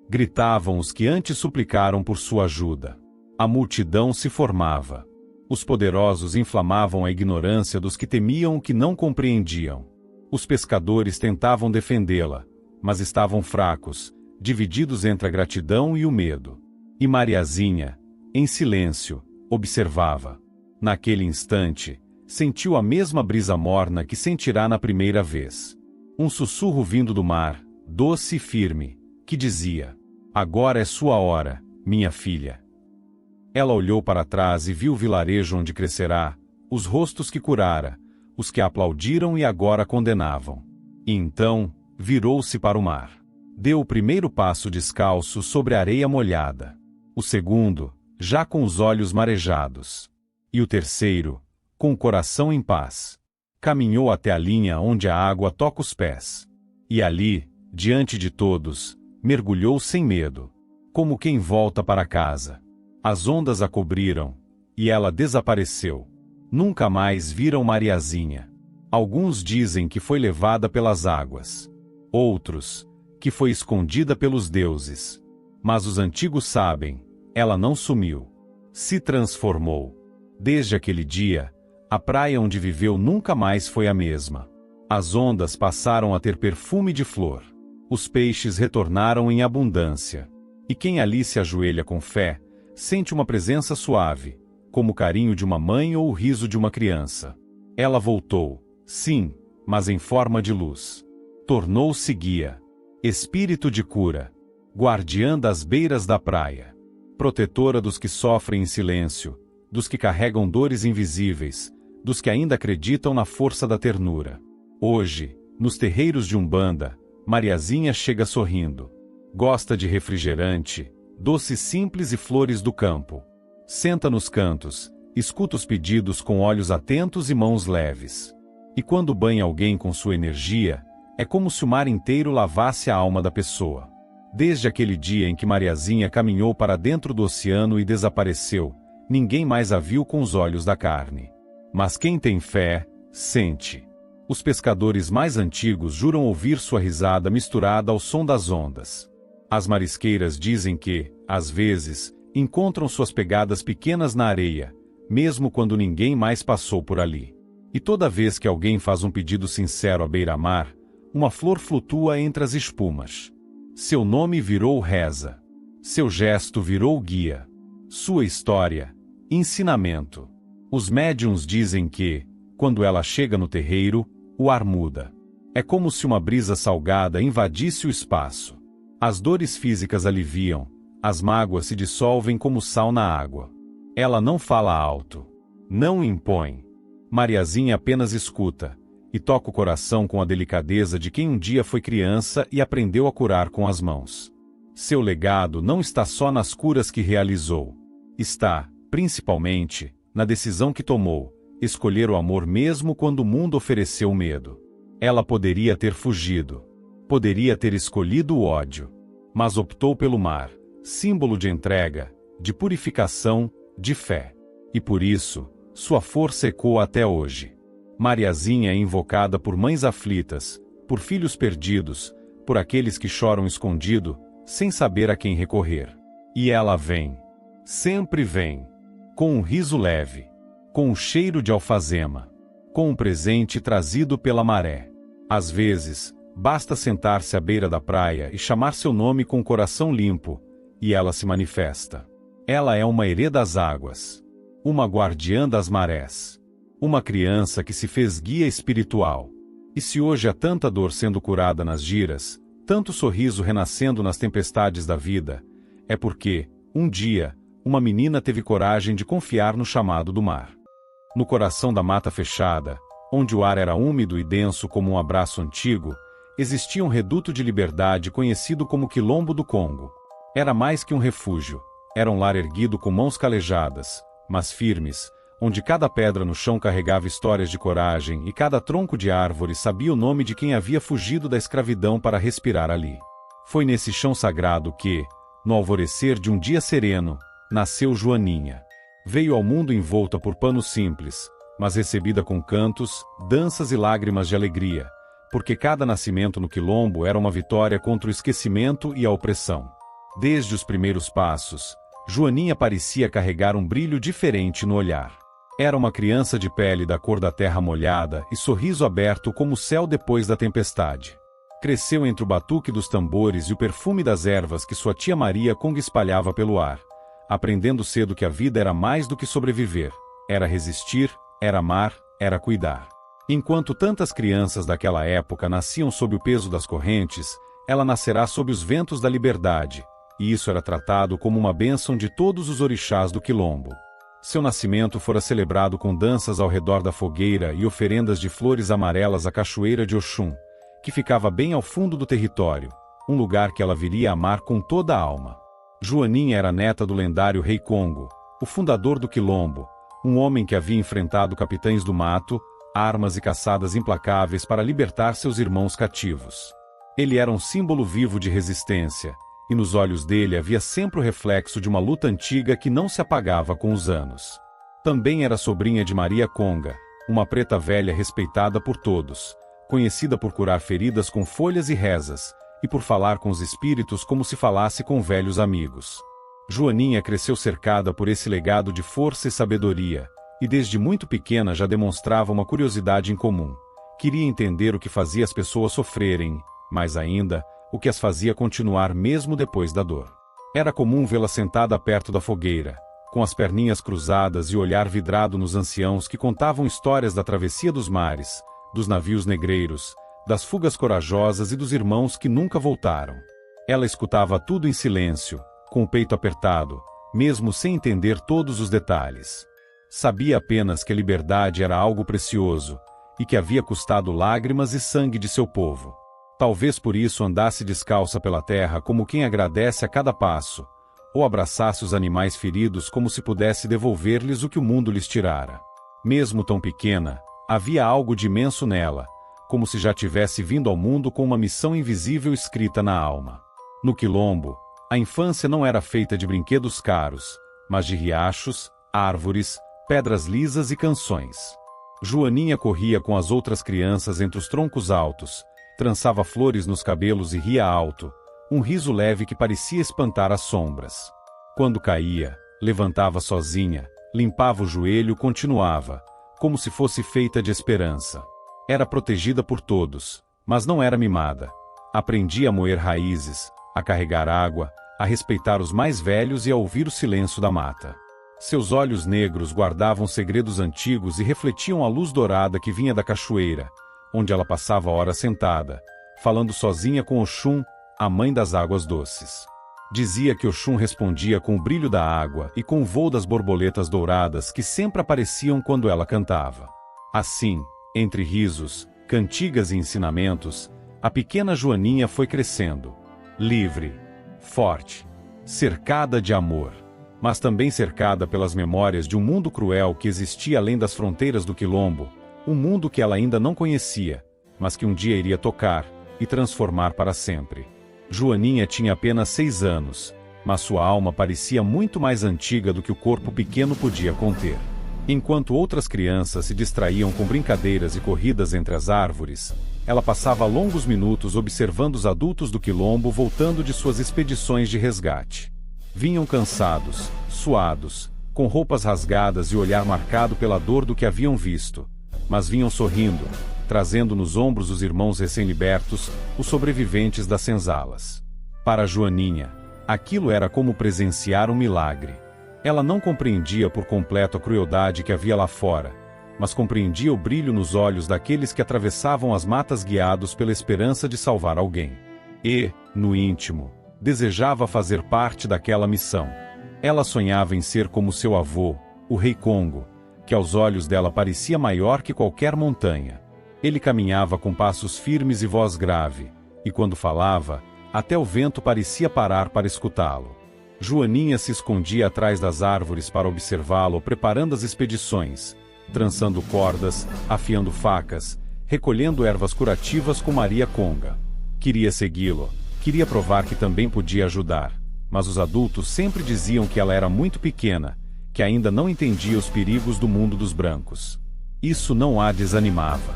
Gritavam os que antes suplicaram por sua ajuda. A multidão se formava. Os poderosos inflamavam a ignorância dos que temiam o que não compreendiam. Os pescadores tentavam defendê-la, mas estavam fracos, divididos entre a gratidão e o medo. E Mariazinha, em silêncio, observava. Naquele instante, sentiu a mesma brisa morna que sentirá na primeira vez. Um sussurro vindo do mar, doce e firme, que dizia: "Agora é sua hora, minha filha." Ela olhou para trás e viu o vilarejo onde crescerá, os rostos que curara, os que a aplaudiram e agora condenavam. E então, virou-se para o mar. Deu o primeiro passo descalço sobre a areia molhada. O segundo, já com os olhos marejados. E o terceiro, com o coração em paz. Caminhou até a linha onde a água toca os pés. E ali, diante de todos, mergulhou sem medo, como quem volta para casa. As ondas a cobriram, e ela desapareceu. Nunca mais viram Mariazinha. Alguns dizem que foi levada pelas águas. Outros, que foi escondida pelos deuses. Mas os antigos sabem, ela não sumiu. Se transformou. Desde aquele dia, a praia onde viveu nunca mais foi a mesma. As ondas passaram a ter perfume de flor. Os peixes retornaram em abundância. E quem ali se ajoelha com fé, sente uma presença suave, como o carinho de uma mãe ou o riso de uma criança. Ela voltou, sim, mas em forma de luz. Tornou-se guia, espírito de cura, guardiã das beiras da praia, protetora dos que sofrem em silêncio, dos que carregam dores invisíveis, dos que ainda acreditam na força da ternura. Hoje, nos terreiros de Umbanda, Mariazinha chega sorrindo. Gosta de refrigerante, doces simples e flores do campo. Senta nos cantos, escuta os pedidos com olhos atentos e mãos leves. E quando banha alguém com sua energia, é como se o mar inteiro lavasse a alma da pessoa. Desde aquele dia em que Mariazinha caminhou para dentro do oceano e desapareceu, ninguém mais a viu com os olhos da carne. Mas quem tem fé, sente. Os pescadores mais antigos juram ouvir sua risada misturada ao som das ondas. As marisqueiras dizem que, às vezes, encontram suas pegadas pequenas na areia, mesmo quando ninguém mais passou por ali. E toda vez que alguém faz um pedido sincero à beira-mar, uma flor flutua entre as espumas. Seu nome virou reza. Seu gesto virou guia. Sua história, ensinamento. Os médiuns dizem que, quando ela chega no terreiro, o ar muda. É como se uma brisa salgada invadisse o espaço. As dores físicas aliviam, as mágoas se dissolvem como sal na água. Ela não fala alto, não impõe. Mariazinha apenas escuta, e toca o coração com a delicadeza de quem um dia foi criança e aprendeu a curar com as mãos. Seu legado não está só nas curas que realizou. Está, principalmente, na decisão que tomou, escolher o amor mesmo quando o mundo ofereceu medo. Ela poderia ter fugido. Poderia ter escolhido o ódio. Mas optou pelo mar, símbolo de entrega, de purificação, de fé. E por isso, sua força ecoa até hoje. Mariazinha é invocada por mães aflitas, por filhos perdidos, por aqueles que choram escondido, sem saber a quem recorrer. E ela vem. Sempre vem. Com um riso leve. Com um cheiro de alfazema. Com um presente trazido pela maré. Às vezes, basta sentar-se à beira da praia e chamar seu nome com o coração limpo, e ela se manifesta. Ela é uma herê das águas. Uma guardiã das marés. Uma criança que se fez guia espiritual. E se hoje há tanta dor sendo curada nas giras, tanto sorriso renascendo nas tempestades da vida, é porque, um dia, uma menina teve coragem de confiar no chamado do mar. No coração da mata fechada, onde o ar era úmido e denso como um abraço antigo, existia um reduto de liberdade conhecido como Quilombo do Congo. Era mais que um refúgio, era um lar erguido com mãos calejadas, mas firmes, onde cada pedra no chão carregava histórias de coragem e cada tronco de árvore sabia o nome de quem havia fugido da escravidão para respirar ali. Foi nesse chão sagrado que, no alvorecer de um dia sereno, nasceu Joaninha. Veio ao mundo envolta por pano simples, mas recebida com cantos, danças e lágrimas de alegria, porque cada nascimento no Quilombo era uma vitória contra o esquecimento e a opressão. Desde os primeiros passos, Joaninha parecia carregar um brilho diferente no olhar. Era uma criança de pele da cor da terra molhada e sorriso aberto como o céu depois da tempestade. Cresceu entre o batuque dos tambores e o perfume das ervas que sua tia Maria Conga espalhava pelo ar, aprendendo cedo que a vida era mais do que sobreviver, era resistir, era amar, era cuidar. Enquanto tantas crianças daquela época nasciam sob o peso das correntes, ela nascerá sob os ventos da liberdade, e isso era tratado como uma bênção de todos os orixás do Quilombo. Seu nascimento fora celebrado com danças ao redor da fogueira e oferendas de flores amarelas à cachoeira de Oxum, que ficava bem ao fundo do território, um lugar que ela viria a amar com toda a alma. Joaninha era neta do lendário Rei Congo, o fundador do Quilombo, um homem que havia enfrentado capitães do mato, armas e caçadas implacáveis para libertar seus irmãos cativos. Ele era um símbolo vivo de resistência, e nos olhos dele havia sempre o reflexo de uma luta antiga que não se apagava com os anos. Também era sobrinha de Maria Conga, uma preta velha respeitada por todos, conhecida por curar feridas com folhas e rezas, e por falar com os espíritos como se falasse com velhos amigos. Joaninha cresceu cercada por esse legado de força e sabedoria, e desde muito pequena já demonstrava uma curiosidade incomum, Queria entender o que fazia as pessoas sofrerem, mais ainda, o que as fazia continuar mesmo depois da dor. Era comum vê-la sentada perto da fogueira, com as perninhas cruzadas e o olhar vidrado nos anciãos que contavam histórias da travessia dos mares, dos navios negreiros, das fugas corajosas e dos irmãos que nunca voltaram. Ela escutava tudo em silêncio, com o peito apertado, mesmo sem entender todos os detalhes. Sabia apenas que a liberdade era algo precioso, e que havia custado lágrimas e sangue de seu povo. Talvez por isso andasse descalça pela terra como quem agradece a cada passo, ou abraçasse os animais feridos como se pudesse devolver-lhes o que o mundo lhes tirara. Mesmo tão pequena, havia algo de imenso nela, como se já tivesse vindo ao mundo com uma missão invisível escrita na alma. No Quilombo, a infância não era feita de brinquedos caros, mas de riachos, árvores, pedras lisas e canções. Joaninha corria com as outras crianças entre os troncos altos, trançava flores nos cabelos e ria alto, um riso leve que parecia espantar as sombras. Quando caía, levantava sozinha, limpava o joelho e continuava, como se fosse feita de esperança. Era protegida por todos, mas não era mimada. Aprendia a moer raízes, a carregar água, a respeitar os mais velhos e a ouvir o silêncio da mata. Seus olhos negros guardavam segredos antigos e refletiam a luz dourada que vinha da cachoeira, onde ela passava horas sentada, falando sozinha com Oxum, a mãe das águas doces. Dizia que Oxum respondia com o brilho da água e com o voo das borboletas douradas que sempre apareciam quando ela cantava. Assim, entre risos, cantigas e ensinamentos, a pequena Joaninha foi crescendo, livre, forte, cercada de amor, mas também cercada pelas memórias de um mundo cruel que existia além das fronteiras do Quilombo, um mundo que ela ainda não conhecia, mas que um dia iria tocar e transformar para sempre. Joaninha tinha apenas 6 anos, mas sua alma parecia muito mais antiga do que o corpo pequeno podia conter. Enquanto outras crianças se distraíam com brincadeiras e corridas entre as árvores, ela passava longos minutos observando os adultos do Quilombo voltando de suas expedições de resgate. Vinham cansados, suados, com roupas rasgadas e o olhar marcado pela dor do que haviam visto, mas vinham sorrindo, trazendo nos ombros os irmãos recém-libertos, os sobreviventes das senzalas. Para Joaninha, aquilo era como presenciar um milagre. Ela não compreendia por completo a crueldade que havia lá fora, mas compreendia o brilho nos olhos daqueles que atravessavam as matas guiados pela esperança de salvar alguém. E, no íntimo, desejava fazer parte daquela missão. Ela sonhava em ser como seu avô, o Rei Congo, que aos olhos dela parecia maior que qualquer montanha. Ele caminhava com passos firmes e voz grave, e quando falava, até o vento parecia parar para escutá-lo. Joaninha se escondia atrás das árvores para observá-lo preparando as expedições, trançando cordas, afiando facas, recolhendo ervas curativas com Maria Conga. Queria segui-lo, queria provar que também podia ajudar, mas os adultos sempre diziam que ela era muito pequena, que ainda não entendia os perigos do mundo dos brancos. Isso não a desanimava.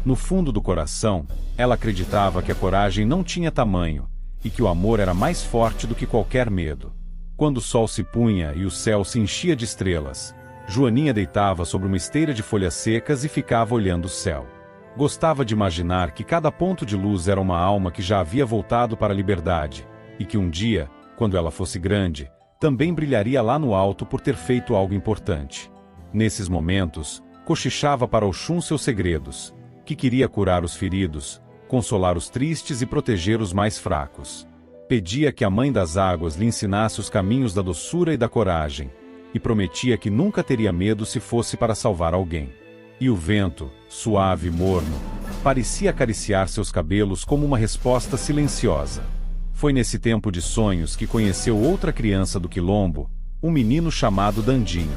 No fundo do coração, ela acreditava que a coragem não tinha tamanho, e que o amor era mais forte do que qualquer medo. Quando o sol se punha e o céu se enchia de estrelas, Joaninha deitava sobre uma esteira de folhas secas e ficava olhando o céu. Gostava de imaginar que cada ponto de luz era uma alma que já havia voltado para a liberdade, e que um dia, quando ela fosse grande, também brilharia lá no alto por ter feito algo importante. Nesses momentos, cochichava para Oxum seus segredos, que queria curar os feridos, consolar os tristes e proteger os mais fracos. Pedia que a Mãe das Águas lhe ensinasse os caminhos da doçura e da coragem, e prometia que nunca teria medo se fosse para salvar alguém. E o vento, suave e morno, parecia acariciar seus cabelos como uma resposta silenciosa. Foi nesse tempo de sonhos que conheceu outra criança do Quilombo, um menino chamado Dandinho.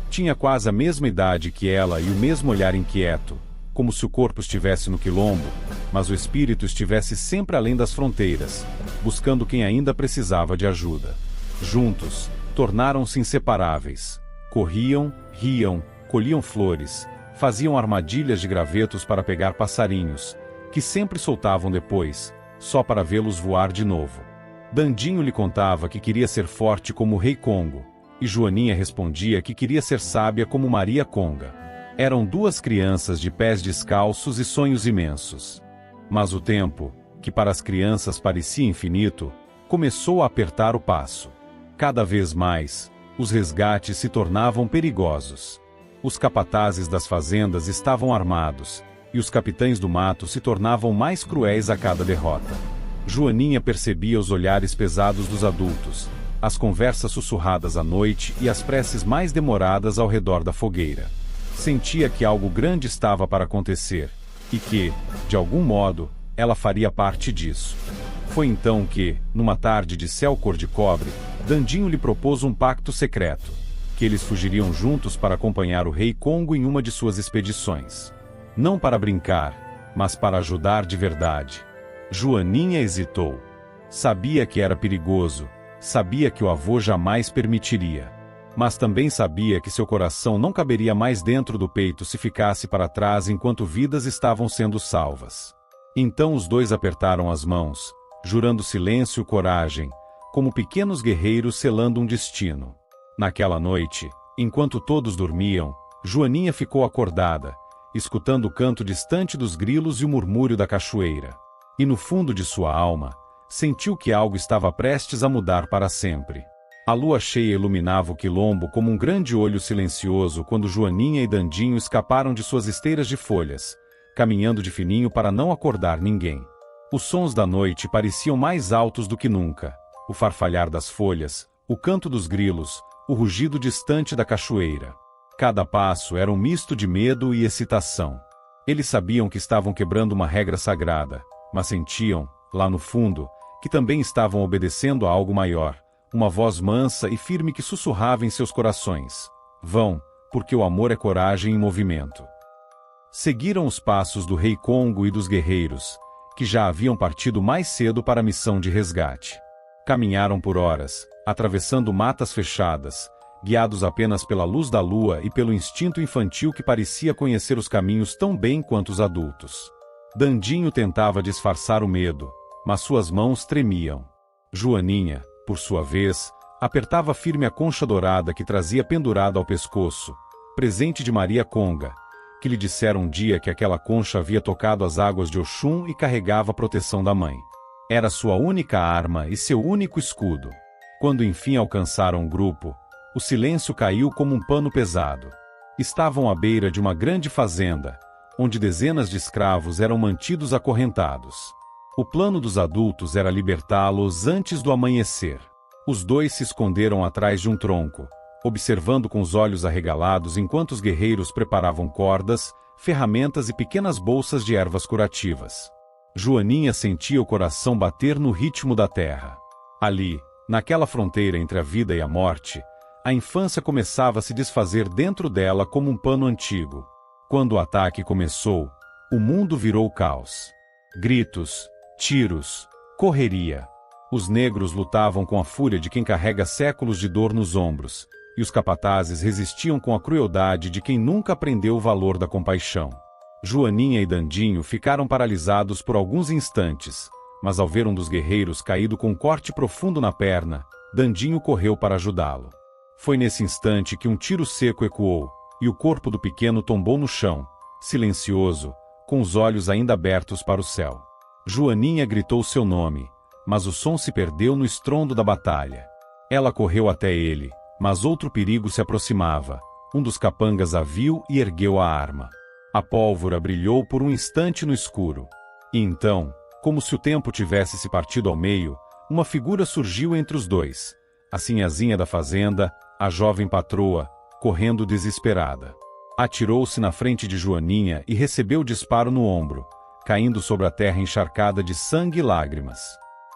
Tinha quase a mesma idade que ela e o mesmo olhar inquieto, como se o corpo estivesse no Quilombo, mas o espírito estivesse sempre além das fronteiras, buscando quem ainda precisava de ajuda. Juntos, tornaram-se inseparáveis. Corriam, riam, colhiam flores, faziam armadilhas de gravetos para pegar passarinhos, que sempre soltavam depois, só para vê-los voar de novo. Dandinho lhe contava que queria ser forte como o Rei Congo, e Joaninha respondia que queria ser sábia como Maria Conga. Eram duas crianças de pés descalços e sonhos imensos. Mas o tempo, que para as crianças parecia infinito, começou a apertar o passo. Cada vez mais, os resgates se tornavam perigosos. Os capatazes das fazendas estavam armados, e os capitães do mato se tornavam mais cruéis a cada derrota. Joaninha percebia os olhares pesados dos adultos, as conversas sussurradas à noite e as preces mais demoradas ao redor da fogueira. Sentia que algo grande estava para acontecer, e que, de algum modo, ela faria parte disso. Foi então que, numa tarde de céu cor de cobre, Dandinho lhe propôs um pacto secreto, que eles fugiriam juntos para acompanhar o rei Congo em uma de suas expedições. Não para brincar, mas para ajudar de verdade. Joaninha hesitou. Sabia que era perigoso, sabia que o avô jamais permitiria. Mas também sabia que seu coração não caberia mais dentro do peito se ficasse para trás enquanto vidas estavam sendo salvas. Então os dois apertaram as mãos, jurando silêncio e coragem, como pequenos guerreiros selando um destino. Naquela noite, enquanto todos dormiam, Joaninha ficou acordada, escutando o canto distante dos grilos e o murmúrio da cachoeira. E no fundo de sua alma, sentiu que algo estava prestes a mudar para sempre. A lua cheia iluminava o quilombo como um grande olho silencioso quando Joaninha e Dandinho escaparam de suas esteiras de folhas, caminhando de fininho para não acordar ninguém. Os sons da noite pareciam mais altos do que nunca, o farfalhar das folhas, o canto dos grilos, o rugido distante da cachoeira. Cada passo era um misto de medo e excitação. Eles sabiam que estavam quebrando uma regra sagrada, mas sentiam, lá no fundo, que também estavam obedecendo a algo maior, uma voz mansa e firme que sussurrava em seus corações: vão, porque o amor é coragem em movimento. Seguiram os passos do rei Congo e dos guerreiros, que já haviam partido mais cedo para a missão de resgate. Caminharam por horas, atravessando matas fechadas, guiados apenas pela luz da lua e pelo instinto infantil que parecia conhecer os caminhos tão bem quanto os adultos. Dandinho tentava disfarçar o medo, mas suas mãos tremiam. Joaninha, por sua vez, apertava firme a concha dourada que trazia pendurada ao pescoço, presente de Maria Conga, que lhe dissera um dia que aquela concha havia tocado as águas de Oxum e carregava a proteção da mãe. Era sua única arma e seu único escudo. Quando enfim alcançaram o grupo, o silêncio caiu como um pano pesado. Estavam à beira de uma grande fazenda, onde dezenas de escravos eram mantidos acorrentados. O plano dos adultos era libertá-los antes do amanhecer. Os dois se esconderam atrás de um tronco, observando com os olhos arregalados enquanto os guerreiros preparavam cordas, ferramentas e pequenas bolsas de ervas curativas. Joaninha sentia o coração bater no ritmo da terra. Ali, naquela fronteira entre a vida e a morte, a infância começava a se desfazer dentro dela como um pano antigo. Quando o ataque começou, o mundo virou caos. Gritos, tiros, correria. Os negros lutavam com a fúria de quem carrega séculos de dor nos ombros, e os capatazes resistiam com a crueldade de quem nunca aprendeu o valor da compaixão. Joaninha e Dandinho ficaram paralisados por alguns instantes, mas ao ver um dos guerreiros caído com um corte profundo na perna, Dandinho correu para ajudá-lo. Foi nesse instante que um tiro seco ecoou, e o corpo do pequeno tombou no chão, silencioso, com os olhos ainda abertos para o céu. Joaninha gritou seu nome, mas o som se perdeu no estrondo da batalha. Ela correu até ele, mas outro perigo se aproximava. Um dos capangas a viu e ergueu a arma. A pólvora brilhou por um instante no escuro. E então, como se o tempo tivesse se partido ao meio, uma figura surgiu entre os dois. A sinhazinha da fazenda, a jovem patroa, correndo desesperada. Atirou-se na frente de Joaninha e recebeu o disparo no ombro, caindo sobre a terra encharcada de sangue e lágrimas.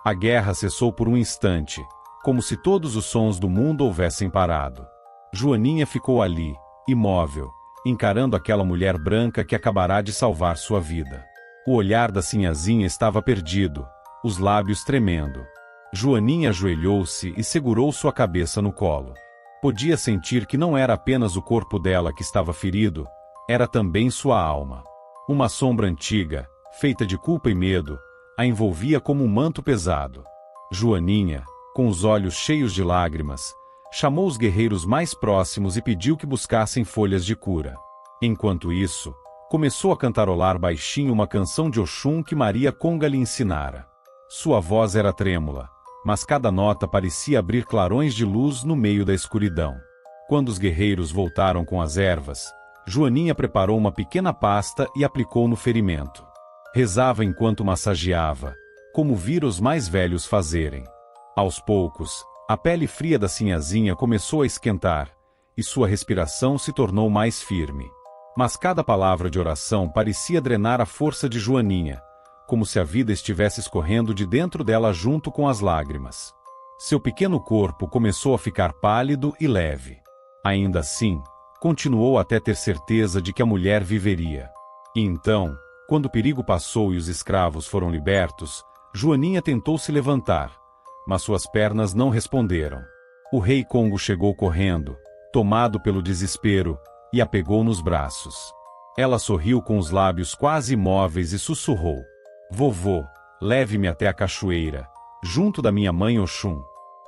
A guerra cessou por um instante, como se todos os sons do mundo houvessem parado. Joaninha ficou ali, imóvel, encarando aquela mulher branca que acabará de salvar sua vida. O olhar da sinhazinha estava perdido, os lábios tremendo. Joaninha ajoelhou-se e segurou sua cabeça no colo. Podia sentir que não era apenas o corpo dela que estava ferido, era também sua alma. Uma sombra antiga, feita de culpa e medo, a envolvia como um manto pesado. Joaninha, com os olhos cheios de lágrimas, chamou os guerreiros mais próximos e pediu que buscassem folhas de cura. Enquanto isso, começou a cantarolar baixinho uma canção de Oxum que Maria Conga lhe ensinara. Sua voz era trêmula, mas cada nota parecia abrir clarões de luz no meio da escuridão. Quando os guerreiros voltaram com as ervas, Joaninha preparou uma pequena pasta e aplicou no ferimento. Rezava enquanto massageava, como vira os mais velhos fazerem. Aos poucos, a pele fria da sinhazinha começou a esquentar, e sua respiração se tornou mais firme. Mas cada palavra de oração parecia drenar a força de Joaninha, como se a vida estivesse escorrendo de dentro dela junto com as lágrimas. Seu pequeno corpo começou a ficar pálido e leve. Ainda assim, continuou até ter certeza de que a mulher viveria. E então, quando o perigo passou e os escravos foram libertos, Joaninha tentou se levantar, mas suas pernas não responderam. O rei Congo chegou correndo, tomado pelo desespero, e a pegou nos braços. Ela sorriu com os lábios quase imóveis e sussurrou: "Vovô, leve-me até a cachoeira, junto da minha mãe Oxum."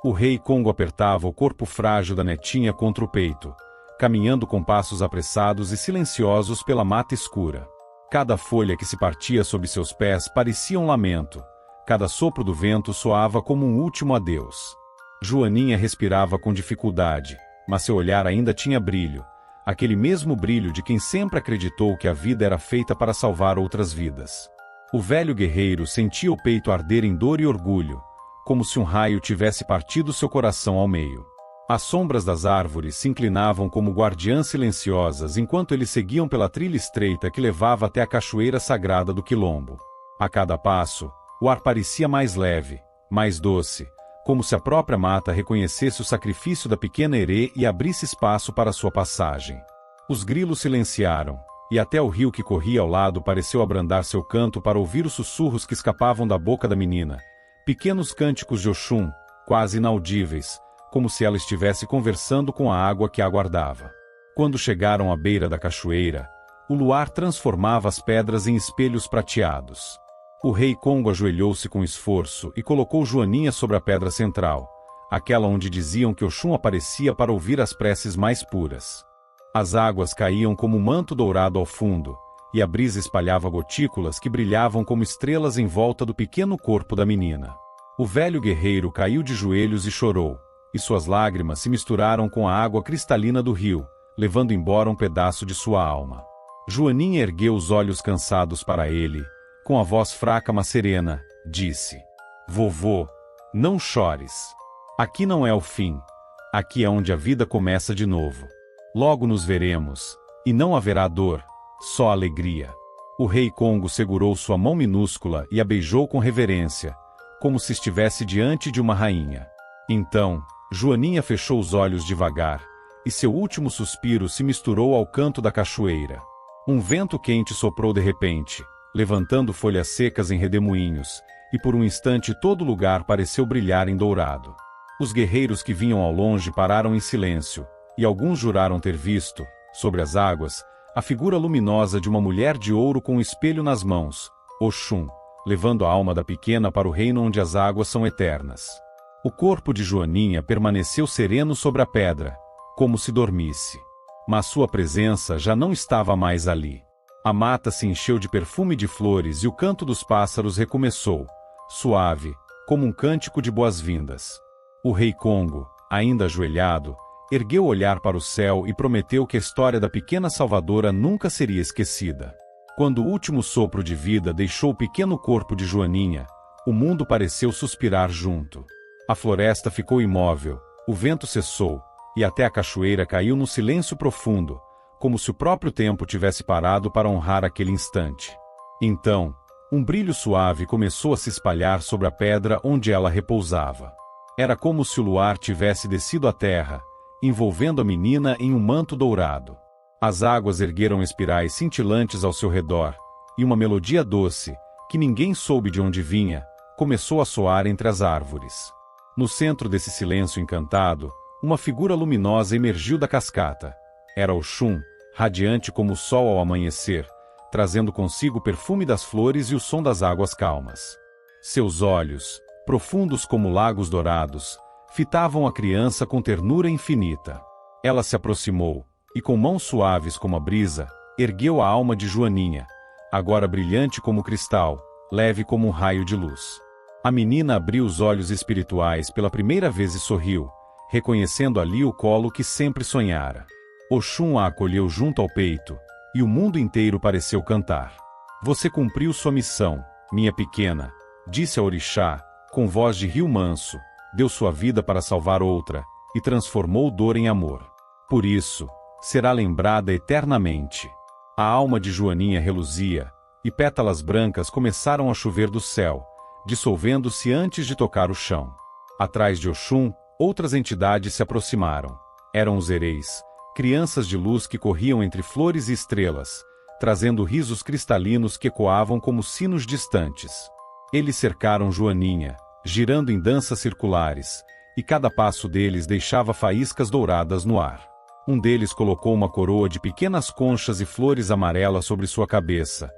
O rei Congo apertava o corpo frágil da netinha contra o peito, caminhando com passos apressados e silenciosos pela mata escura. Cada folha que se partia sob seus pés parecia um lamento, cada sopro do vento soava como um último adeus. Joaninha respirava com dificuldade, mas seu olhar ainda tinha brilho, aquele mesmo brilho de quem sempre acreditou que a vida era feita para salvar outras vidas. O velho guerreiro sentia o peito arder em dor e orgulho, como se um raio tivesse partido seu coração ao meio. As sombras das árvores se inclinavam como guardiãs silenciosas enquanto eles seguiam pela trilha estreita que levava até a cachoeira sagrada do Quilombo. A cada passo, o ar parecia mais leve, mais doce, como se a própria mata reconhecesse o sacrifício da pequena Herê e abrisse espaço para sua passagem. Os grilos silenciaram, e até o rio que corria ao lado pareceu abrandar seu canto para ouvir os sussurros que escapavam da boca da menina, pequenos cânticos de Oxum, quase inaudíveis, como se ela estivesse conversando com a água que a aguardava. Quando chegaram à beira da cachoeira, o luar transformava as pedras em espelhos prateados. O rei Congo ajoelhou-se com esforço e colocou Joaninha sobre a pedra central, aquela onde diziam que Oxum aparecia para ouvir as preces mais puras. As águas caíam como um manto dourado ao fundo, e a brisa espalhava gotículas que brilhavam como estrelas em volta do pequeno corpo da menina. O velho guerreiro caiu de joelhos e chorou, e suas lágrimas se misturaram com a água cristalina do rio, levando embora um pedaço de sua alma. Joaninha ergueu os olhos cansados para ele, com a voz fraca mas serena, disse: "Vovô, não chores. Aqui não é o fim. Aqui é onde a vida começa de novo. Logo nos veremos, e não haverá dor, só alegria." O rei Congo segurou sua mão minúscula e a beijou com reverência, como se estivesse diante de uma rainha. Então, Joaninha fechou os olhos devagar, e seu último suspiro se misturou ao canto da cachoeira. Um vento quente soprou de repente, levantando folhas secas em redemoinhos, e por um instante todo lugar pareceu brilhar em dourado. Os guerreiros que vinham ao longe pararam em silêncio, e alguns juraram ter visto, sobre as águas, a figura luminosa de uma mulher de ouro com um espelho nas mãos, Oxum, levando a alma da pequena para o reino onde as águas são eternas. O corpo de Joaninha permaneceu sereno sobre a pedra, como se dormisse. Mas sua presença já não estava mais ali. A mata se encheu de perfume de flores e o canto dos pássaros recomeçou, suave, como um cântico de boas-vindas. O rei Congo, ainda ajoelhado, ergueu o olhar para o céu e prometeu que a história da pequena salvadora nunca seria esquecida. Quando o último sopro de vida deixou o pequeno corpo de Joaninha, o mundo pareceu suspirar junto. A floresta ficou imóvel, o vento cessou, e até a cachoeira caiu num silêncio profundo, como se o próprio tempo tivesse parado para honrar aquele instante. Então, um brilho suave começou a se espalhar sobre a pedra onde ela repousava. Era como se o luar tivesse descido à terra, envolvendo a menina em um manto dourado. As águas ergueram espirais cintilantes ao seu redor, e uma melodia doce, que ninguém soube de onde vinha, começou a soar entre as árvores. No centro desse silêncio encantado, uma figura luminosa emergiu da cascata. Era Oxum, radiante como o sol ao amanhecer, trazendo consigo o perfume das flores e o som das águas calmas. Seus olhos, profundos como lagos dourados, fitavam a criança com ternura infinita. Ela se aproximou, e com mãos suaves como a brisa, ergueu a alma de Joaninha, agora brilhante como cristal, leve como um raio de luz. A menina abriu os olhos espirituais pela primeira vez e sorriu, reconhecendo ali o colo que sempre sonhara. Oxum a acolheu junto ao peito, e o mundo inteiro pareceu cantar. Você cumpriu sua missão, minha pequena, disse a orixá, com voz de rio manso, deu sua vida para salvar outra, e transformou dor em amor. Por isso, será lembrada eternamente. A alma de Joaninha reluzia, e pétalas brancas começaram a chover do céu, dissolvendo-se antes de tocar o chão. Atrás de Oxum, outras entidades se aproximaram. Eram os ereis, crianças de luz que corriam entre flores e estrelas, trazendo risos cristalinos que ecoavam como sinos distantes. Eles cercaram Joaninha, girando em danças circulares, e cada passo deles deixava faíscas douradas no ar. Um deles colocou uma coroa de pequenas conchas e flores amarelas sobre sua cabeça.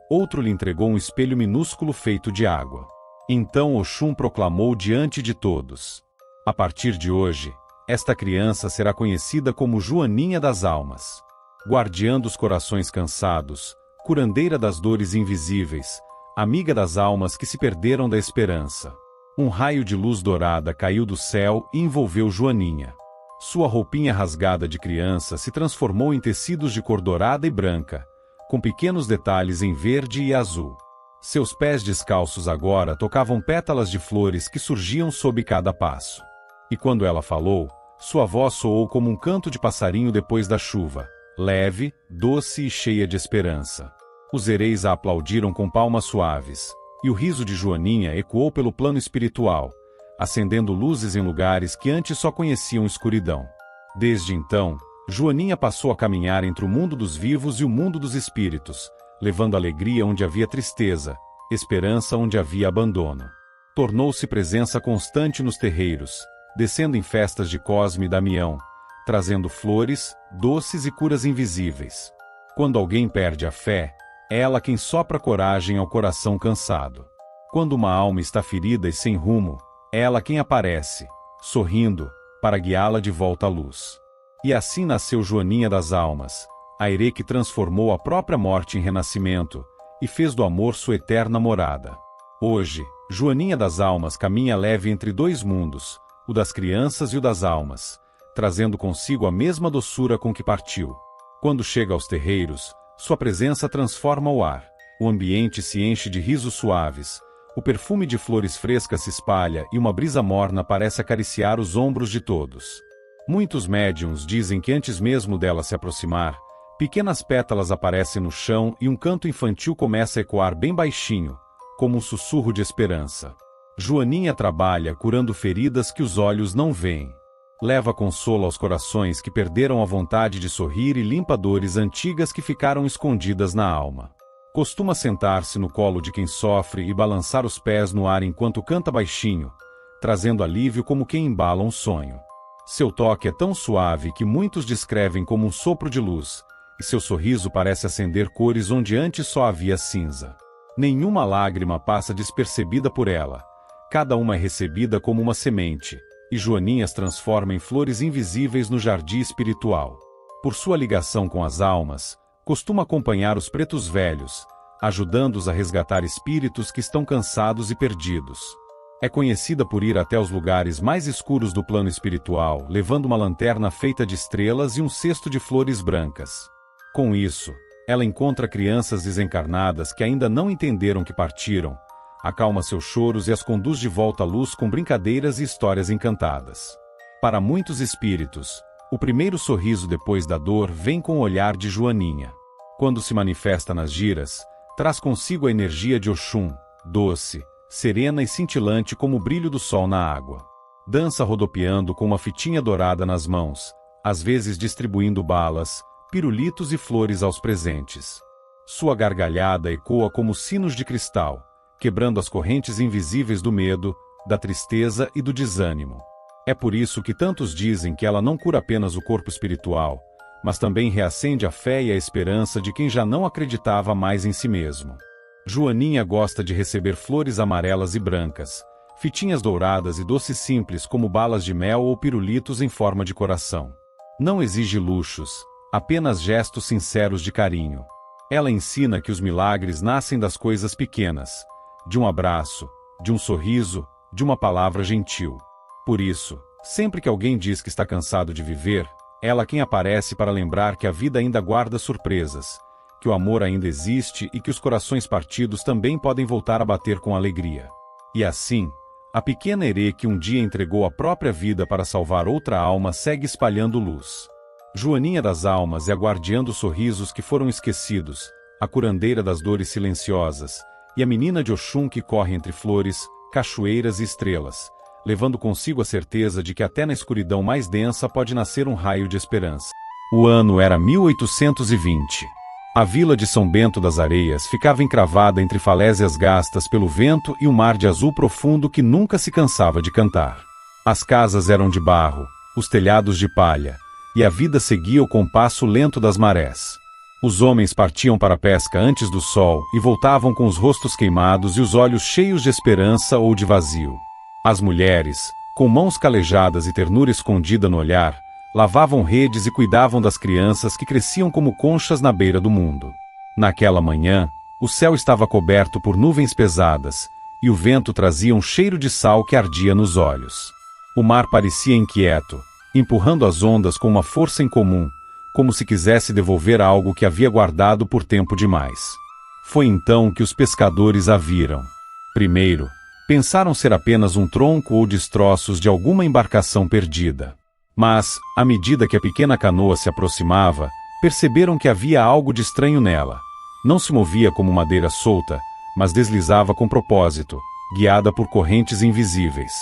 Outro lhe entregou um espelho minúsculo feito de água. Então Oxum proclamou diante de todos: a partir de hoje, esta criança será conhecida como Joaninha das Almas. Guardiã dos corações cansados, curandeira das dores invisíveis, amiga das almas que se perderam da esperança. Um raio de luz dourada caiu do céu e envolveu Joaninha. Sua roupinha rasgada de criança se transformou em tecidos de cor dourada e branca, com pequenos detalhes em verde e azul. Seus pés descalços agora tocavam pétalas de flores que surgiam sob cada passo. E quando ela falou, sua voz soou como um canto de passarinho depois da chuva, leve, doce e cheia de esperança. Os ereis a aplaudiram com palmas suaves, e o riso de Joaninha ecoou pelo plano espiritual, acendendo luzes em lugares que antes só conheciam escuridão. Desde então, Joaninha passou a caminhar entre o mundo dos vivos e o mundo dos espíritos, levando alegria onde havia tristeza, esperança onde havia abandono. Tornou-se presença constante nos terreiros, descendo em festas de Cosme e Damião, trazendo flores, doces e curas invisíveis. Quando alguém perde a fé, é ela quem sopra coragem ao coração cansado. Quando uma alma está ferida e sem rumo, é ela quem aparece, sorrindo, para guiá-la de volta à luz. E assim nasceu Joaninha das Almas, a erê que transformou a própria morte em renascimento, e fez do amor sua eterna morada. Hoje, Joaninha das Almas caminha leve entre dois mundos, o das crianças e o das almas, trazendo consigo a mesma doçura com que partiu. Quando chega aos terreiros, sua presença transforma o ar, o ambiente se enche de risos suaves, o perfume de flores frescas se espalha e uma brisa morna parece acariciar os ombros de todos. Muitos médiuns dizem que antes mesmo dela se aproximar, pequenas pétalas aparecem no chão e um canto infantil começa a ecoar bem baixinho, como um sussurro de esperança. Joaninha trabalha curando feridas que os olhos não veem. Leva consolo aos corações que perderam a vontade de sorrir e limpa dores antigas que ficaram escondidas na alma. Costuma sentar-se no colo de quem sofre e balançar os pés no ar enquanto canta baixinho, trazendo alívio como quem embala um sonho. Seu toque é tão suave que muitos descrevem como um sopro de luz, e seu sorriso parece acender cores onde antes só havia cinza. Nenhuma lágrima passa despercebida por ela. Cada uma é recebida como uma semente, e Joaninha as transforma em flores invisíveis no jardim espiritual. Por sua ligação com as almas, costuma acompanhar os pretos velhos, ajudando-os a resgatar espíritos que estão cansados e perdidos. É conhecida por ir até os lugares mais escuros do plano espiritual, levando uma lanterna feita de estrelas e um cesto de flores brancas. Com isso, ela encontra crianças desencarnadas que ainda não entenderam que partiram, acalma seus choros e as conduz de volta à luz com brincadeiras e histórias encantadas. Para muitos espíritos, o primeiro sorriso depois da dor vem com o olhar de Joaninha. Quando se manifesta nas giras, traz consigo a energia de Oxum, doce, serena e cintilante como o brilho do sol na água. Dança rodopiando com uma fitinha dourada nas mãos, às vezes distribuindo balas, pirulitos e flores aos presentes. Sua gargalhada ecoa como sinos de cristal, quebrando as correntes invisíveis do medo, da tristeza e do desânimo. É por isso que tantos dizem que ela não cura apenas o corpo espiritual, mas também reacende a fé e a esperança de quem já não acreditava mais em si mesmo. Joaninha gosta de receber flores amarelas e brancas, fitinhas douradas e doces simples como balas de mel ou pirulitos em forma de coração. Não exige luxos, apenas gestos sinceros de carinho. Ela ensina que os milagres nascem das coisas pequenas, de um abraço, de um sorriso, de uma palavra gentil. Por isso, sempre que alguém diz que está cansado de viver, ela quem aparece para lembrar que a vida ainda guarda surpresas, que o amor ainda existe e que os corações partidos também podem voltar a bater com alegria. E assim, a pequena Herê que um dia entregou a própria vida para salvar outra alma segue espalhando luz. Joaninha das almas é a guardiã dos sorrisos que foram esquecidos, a curandeira das dores silenciosas, e a menina de Oxum que corre entre flores, cachoeiras e estrelas, levando consigo a certeza de que até na escuridão mais densa pode nascer um raio de esperança. O ano era 1820. A vila de São Bento das Areias ficava encravada entre falésias gastas pelo vento e um mar de azul profundo que nunca se cansava de cantar. As casas eram de barro, os telhados de palha, e a vida seguia o compasso lento das marés. Os homens partiam para a pesca antes do sol e voltavam com os rostos queimados e os olhos cheios de esperança ou de vazio. As mulheres, com mãos calejadas e ternura escondida no olhar, lavavam redes e cuidavam das crianças que cresciam como conchas na beira do mundo. Naquela manhã, o céu estava coberto por nuvens pesadas, e o vento trazia um cheiro de sal que ardia nos olhos. O mar parecia inquieto, empurrando as ondas com uma força incomum, como se quisesse devolver algo que havia guardado por tempo demais. Foi então que os pescadores a viram. Primeiro, pensaram ser apenas um tronco ou destroços de alguma embarcação perdida. Mas, à medida que a pequena canoa se aproximava, perceberam que havia algo de estranho nela. Não se movia como madeira solta, mas deslizava com propósito, guiada por correntes invisíveis.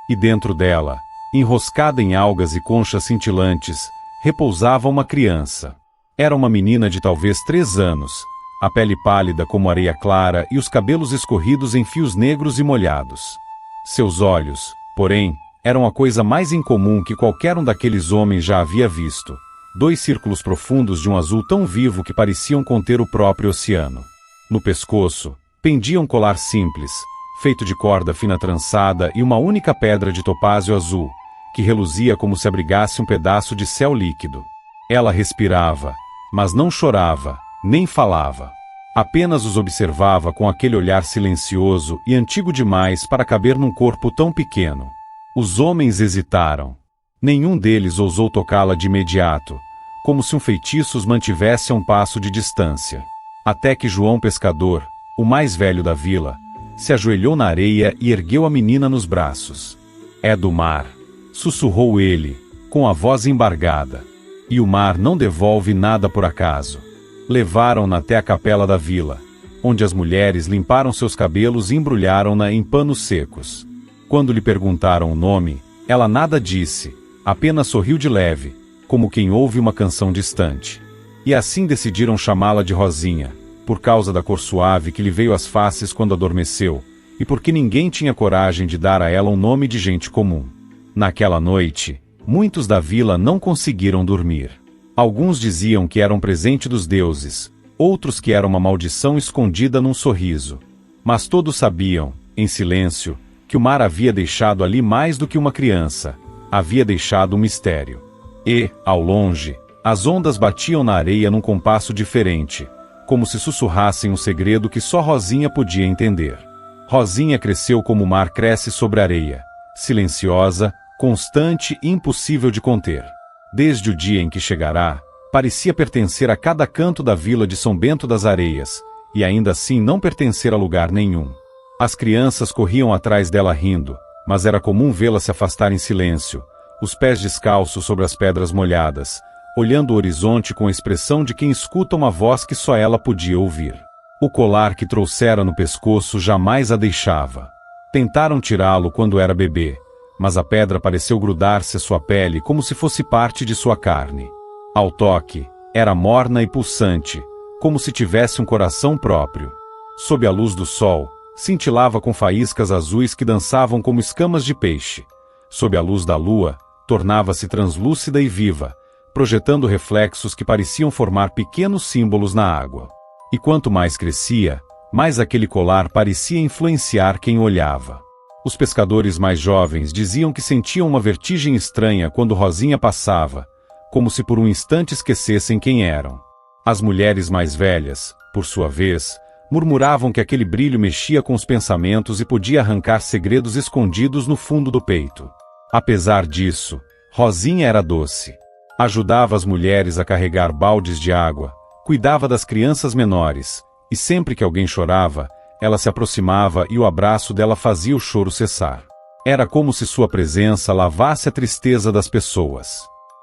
E dentro dela, enroscada em algas e conchas cintilantes, repousava uma criança. Era uma menina de talvez 3 anos, a pele pálida como areia clara e os cabelos escorridos em fios negros e molhados. Seus olhos, porém, eram a coisa mais incomum que qualquer um daqueles homens já havia visto. 2 círculos profundos de um azul tão vivo que pareciam conter o próprio oceano. No pescoço, pendia um colar simples, feito de corda fina trançada e uma única pedra de topázio azul, que reluzia como se abrigasse um pedaço de céu líquido. Ela respirava, mas não chorava, nem falava. Apenas os observava com aquele olhar silencioso e antigo demais para caber num corpo tão pequeno. Os homens hesitaram. Nenhum deles ousou tocá-la de imediato, como se um feitiço os mantivesse a um passo de distância. Até que João Pescador, o mais velho da vila, se ajoelhou na areia e ergueu a menina nos braços. "É do mar", sussurrou ele, com a voz embargada. "E o mar não devolve nada por acaso." Levaram-na até a capela da vila, onde as mulheres limparam seus cabelos e embrulharam-na em panos secos. Quando lhe perguntaram o nome, ela nada disse, apenas sorriu de leve, como quem ouve uma canção distante. E assim decidiram chamá-la de Rosinha, por causa da cor suave que lhe veio às faces quando adormeceu, e porque ninguém tinha coragem de dar a ela um nome de gente comum. Naquela noite, muitos da vila não conseguiram dormir. Alguns diziam que era um presente dos deuses, outros que era uma maldição escondida num sorriso. Mas todos sabiam, em silêncio, que o mar havia deixado ali mais do que uma criança, havia deixado um mistério. E, ao longe, as ondas batiam na areia num compasso diferente, como se sussurrassem um segredo que só Rosinha podia entender. Rosinha cresceu como o mar cresce sobre a areia, silenciosa, constante e impossível de conter. Desde o dia em que chegará, parecia pertencer a cada canto da vila de São Bento das Areias, e ainda assim não pertencer a lugar nenhum. As crianças corriam atrás dela rindo, mas era comum vê-la se afastar em silêncio, os pés descalços sobre as pedras molhadas, olhando o horizonte com a expressão de quem escuta uma voz que só ela podia ouvir. O colar que trouxera no pescoço jamais a deixava. Tentaram tirá-lo quando era bebê, mas a pedra pareceu grudar-se à sua pele como se fosse parte de sua carne. Ao toque, era morna e pulsante, como se tivesse um coração próprio. Sob a luz do sol, cintilava com faíscas azuis que dançavam como escamas de peixe. Sob a luz da lua, tornava-se translúcida e viva, projetando reflexos que pareciam formar pequenos símbolos na água. E quanto mais crescia, mais aquele colar parecia influenciar quem olhava. Os pescadores mais jovens diziam que sentiam uma vertigem estranha quando Rosinha passava, como se por um instante esquecessem quem eram. As mulheres mais velhas, por sua vez, murmuravam que aquele brilho mexia com os pensamentos e podia arrancar segredos escondidos no fundo do peito. Apesar disso, Rosinha era doce. Ajudava as mulheres a carregar baldes de água, cuidava das crianças menores, e sempre que alguém chorava, ela se aproximava e o abraço dela fazia o choro cessar. Era como se sua presença lavasse a tristeza das pessoas.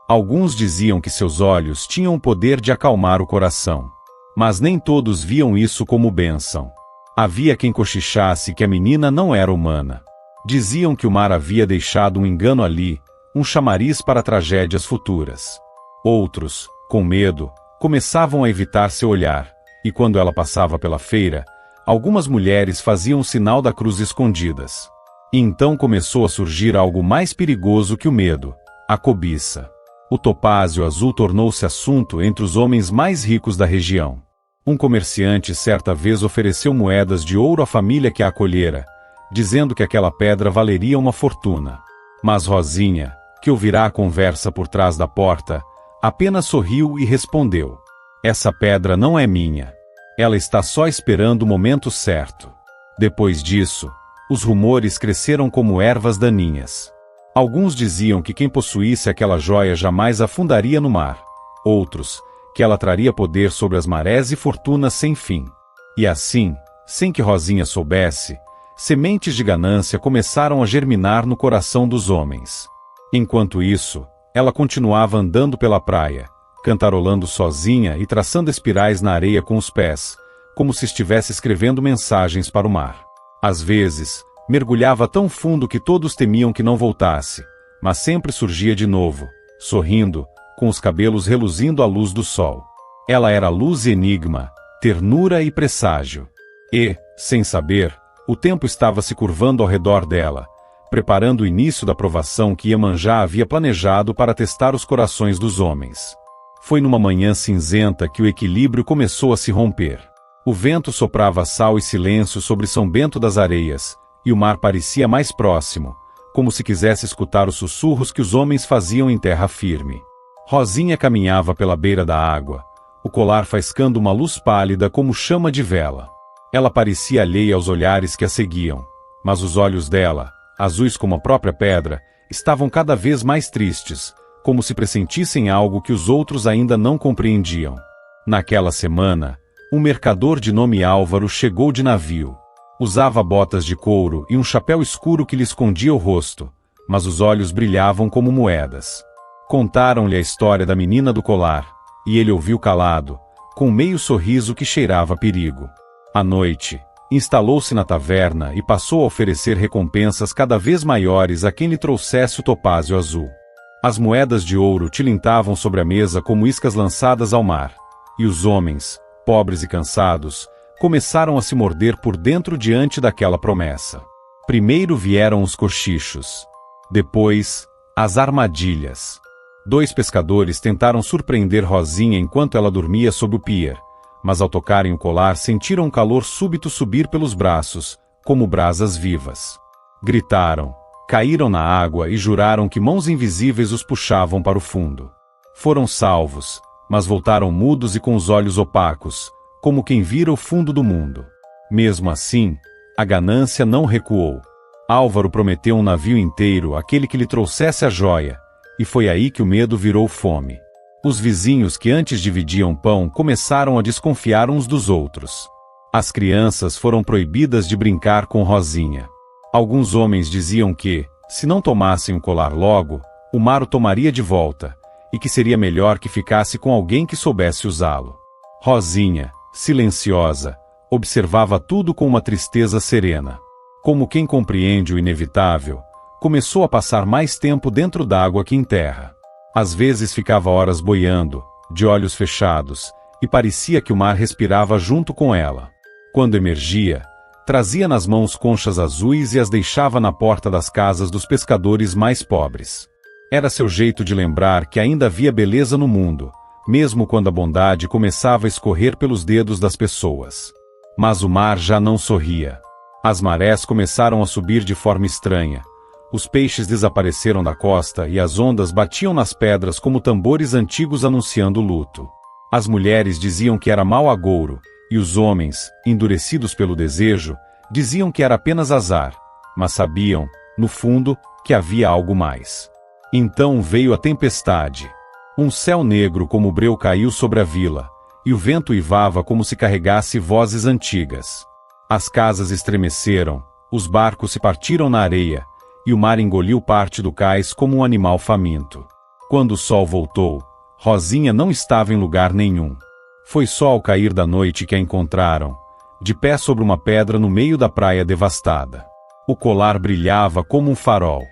Alguns diziam que seus olhos tinham o poder de acalmar o coração. Mas nem todos viam isso como bênção. Havia quem cochichasse que a menina não era humana. Diziam que o mar havia deixado um engano ali, um chamariz para tragédias futuras. Outros, com medo, começavam a evitar seu olhar, e quando ela passava pela feira, algumas mulheres faziam o sinal da cruz escondidas. E então começou a surgir algo mais perigoso que o medo: a cobiça. O topázio azul tornou-se assunto entre os homens mais ricos da região. Um comerciante certa vez ofereceu moedas de ouro à família que a acolhera, dizendo que aquela pedra valeria uma fortuna. Mas Rosinha, que ouvirá a conversa por trás da porta, apenas sorriu e respondeu: "Essa pedra não é minha. Ela está só esperando o momento certo." Depois disso, os rumores cresceram como ervas daninhas. Alguns diziam que quem possuísse aquela joia jamais afundaria no mar. Outros, que ela traria poder sobre as marés e fortuna sem fim. E assim, sem que Rosinha soubesse, sementes de ganância começaram a germinar no coração dos homens. Enquanto isso, ela continuava andando pela praia, cantarolando sozinha e traçando espirais na areia com os pés, como se estivesse escrevendo mensagens para o mar. Às vezes, mergulhava tão fundo que todos temiam que não voltasse, mas sempre surgia de novo, sorrindo, com os cabelos reluzindo à luz do sol. Ela era luz e enigma, ternura e presságio. E, sem saber, o tempo estava se curvando ao redor dela, preparando o início da provação que Iemanjá havia planejado para testar os corações dos homens. Foi numa manhã cinzenta que o equilíbrio começou a se romper. O vento soprava sal e silêncio sobre São Bento das Areias, e o mar parecia mais próximo, como se quisesse escutar os sussurros que os homens faziam em terra firme. Rosinha caminhava pela beira da água, o colar faiscando uma luz pálida como chama de vela. Ela parecia alheia aos olhares que a seguiam, mas os olhos dela, azuis como a própria pedra, estavam cada vez mais tristes, como se pressentissem algo que os outros ainda não compreendiam. Naquela semana, um mercador de nome Álvaro chegou de navio. Usava botas de couro e um chapéu escuro que lhe escondia o rosto, mas os olhos brilhavam como moedas. Contaram-lhe a história da menina do colar, e ele ouviu calado, com meio sorriso que cheirava perigo. À noite, instalou-se na taverna e passou a oferecer recompensas cada vez maiores a quem lhe trouxesse o topázio azul. As moedas de ouro tilintavam sobre a mesa como iscas lançadas ao mar, e os homens, pobres e cansados, começaram a se morder por dentro diante daquela promessa. Primeiro vieram os cochichos. Depois, as armadilhas. 2 pescadores tentaram surpreender Rosinha enquanto ela dormia sob o pier, mas ao tocarem o colar sentiram um calor súbito subir pelos braços, como brasas vivas. Gritaram, caíram na água e juraram que mãos invisíveis os puxavam para o fundo. Foram salvos, mas voltaram mudos e com os olhos opacos, como quem vira o fundo do mundo. Mesmo assim, a ganância não recuou. Álvaro prometeu um navio inteiro àquele que lhe trouxesse a joia, e foi aí que o medo virou fome. Os vizinhos que antes dividiam pão começaram a desconfiar uns dos outros. As crianças foram proibidas de brincar com Rosinha. Alguns homens diziam que, se não tomassem o colar logo, o mar o tomaria de volta, e que seria melhor que ficasse com alguém que soubesse usá-lo. Rosinha, silenciosa, observava tudo com uma tristeza serena. Como quem compreende o inevitável, começou a passar mais tempo dentro d'água que em terra. Às vezes ficava horas boiando, de olhos fechados, e parecia que o mar respirava junto com ela. Quando emergia, trazia nas mãos conchas azuis e as deixava na porta das casas dos pescadores mais pobres. Era seu jeito de lembrar que ainda havia beleza no mundo, mesmo quando a bondade começava a escorrer pelos dedos das pessoas. Mas o mar já não sorria. As marés começaram a subir de forma estranha. Os peixes desapareceram da costa e as ondas batiam nas pedras como tambores antigos anunciando luto. As mulheres diziam que era mau agouro, e os homens, endurecidos pelo desejo, diziam que era apenas azar, mas sabiam, no fundo, que havia algo mais. Então veio a tempestade. Um céu negro como breu caiu sobre a vila, e o vento uivava como se carregasse vozes antigas. As casas estremeceram, os barcos se partiram na areia, e o mar engoliu parte do cais como um animal faminto. Quando o sol voltou, Rosinha não estava em lugar nenhum. Foi só ao cair da noite que a encontraram, de pé sobre uma pedra no meio da praia devastada. O colar brilhava como um farol.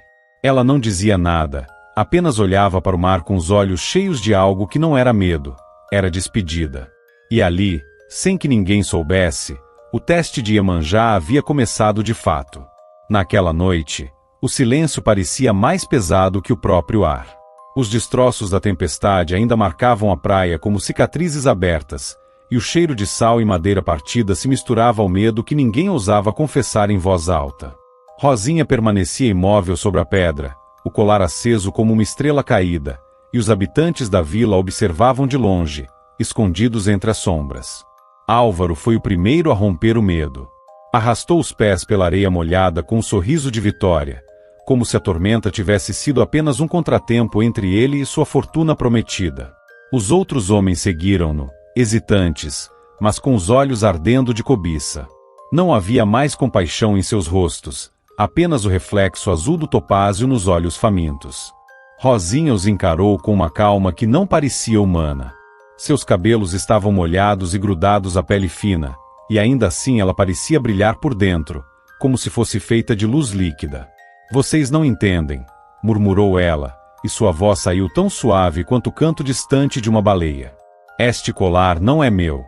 Ela não dizia nada, apenas olhava para o mar com os olhos cheios de algo que não era medo, era despedida. E ali, sem que ninguém soubesse, o teste de Iemanjá havia começado de fato. Naquela noite, o silêncio parecia mais pesado que o próprio ar. Os destroços da tempestade ainda marcavam a praia como cicatrizes abertas, e o cheiro de sal e madeira partida se misturava ao medo que ninguém ousava confessar em voz alta. Rosinha permanecia imóvel sobre a pedra, o colar aceso como uma estrela caída, e os habitantes da vila observavam de longe, escondidos entre as sombras. Álvaro foi o primeiro a romper o medo. Arrastou os pés pela areia molhada com um sorriso de vitória, como se a tormenta tivesse sido apenas um contratempo entre ele e sua fortuna prometida. Os outros homens seguiram-no, hesitantes, mas com os olhos ardendo de cobiça. Não havia mais compaixão em seus rostos, apenas o reflexo azul do topázio nos olhos famintos. Rosinha os encarou com uma calma que não parecia humana. Seus cabelos estavam molhados e grudados à pele fina, e ainda assim ela parecia brilhar por dentro, como se fosse feita de luz líquida. Vocês não entendem, murmurou ela, e sua voz saiu tão suave quanto o canto distante de uma baleia. Este colar não é meu.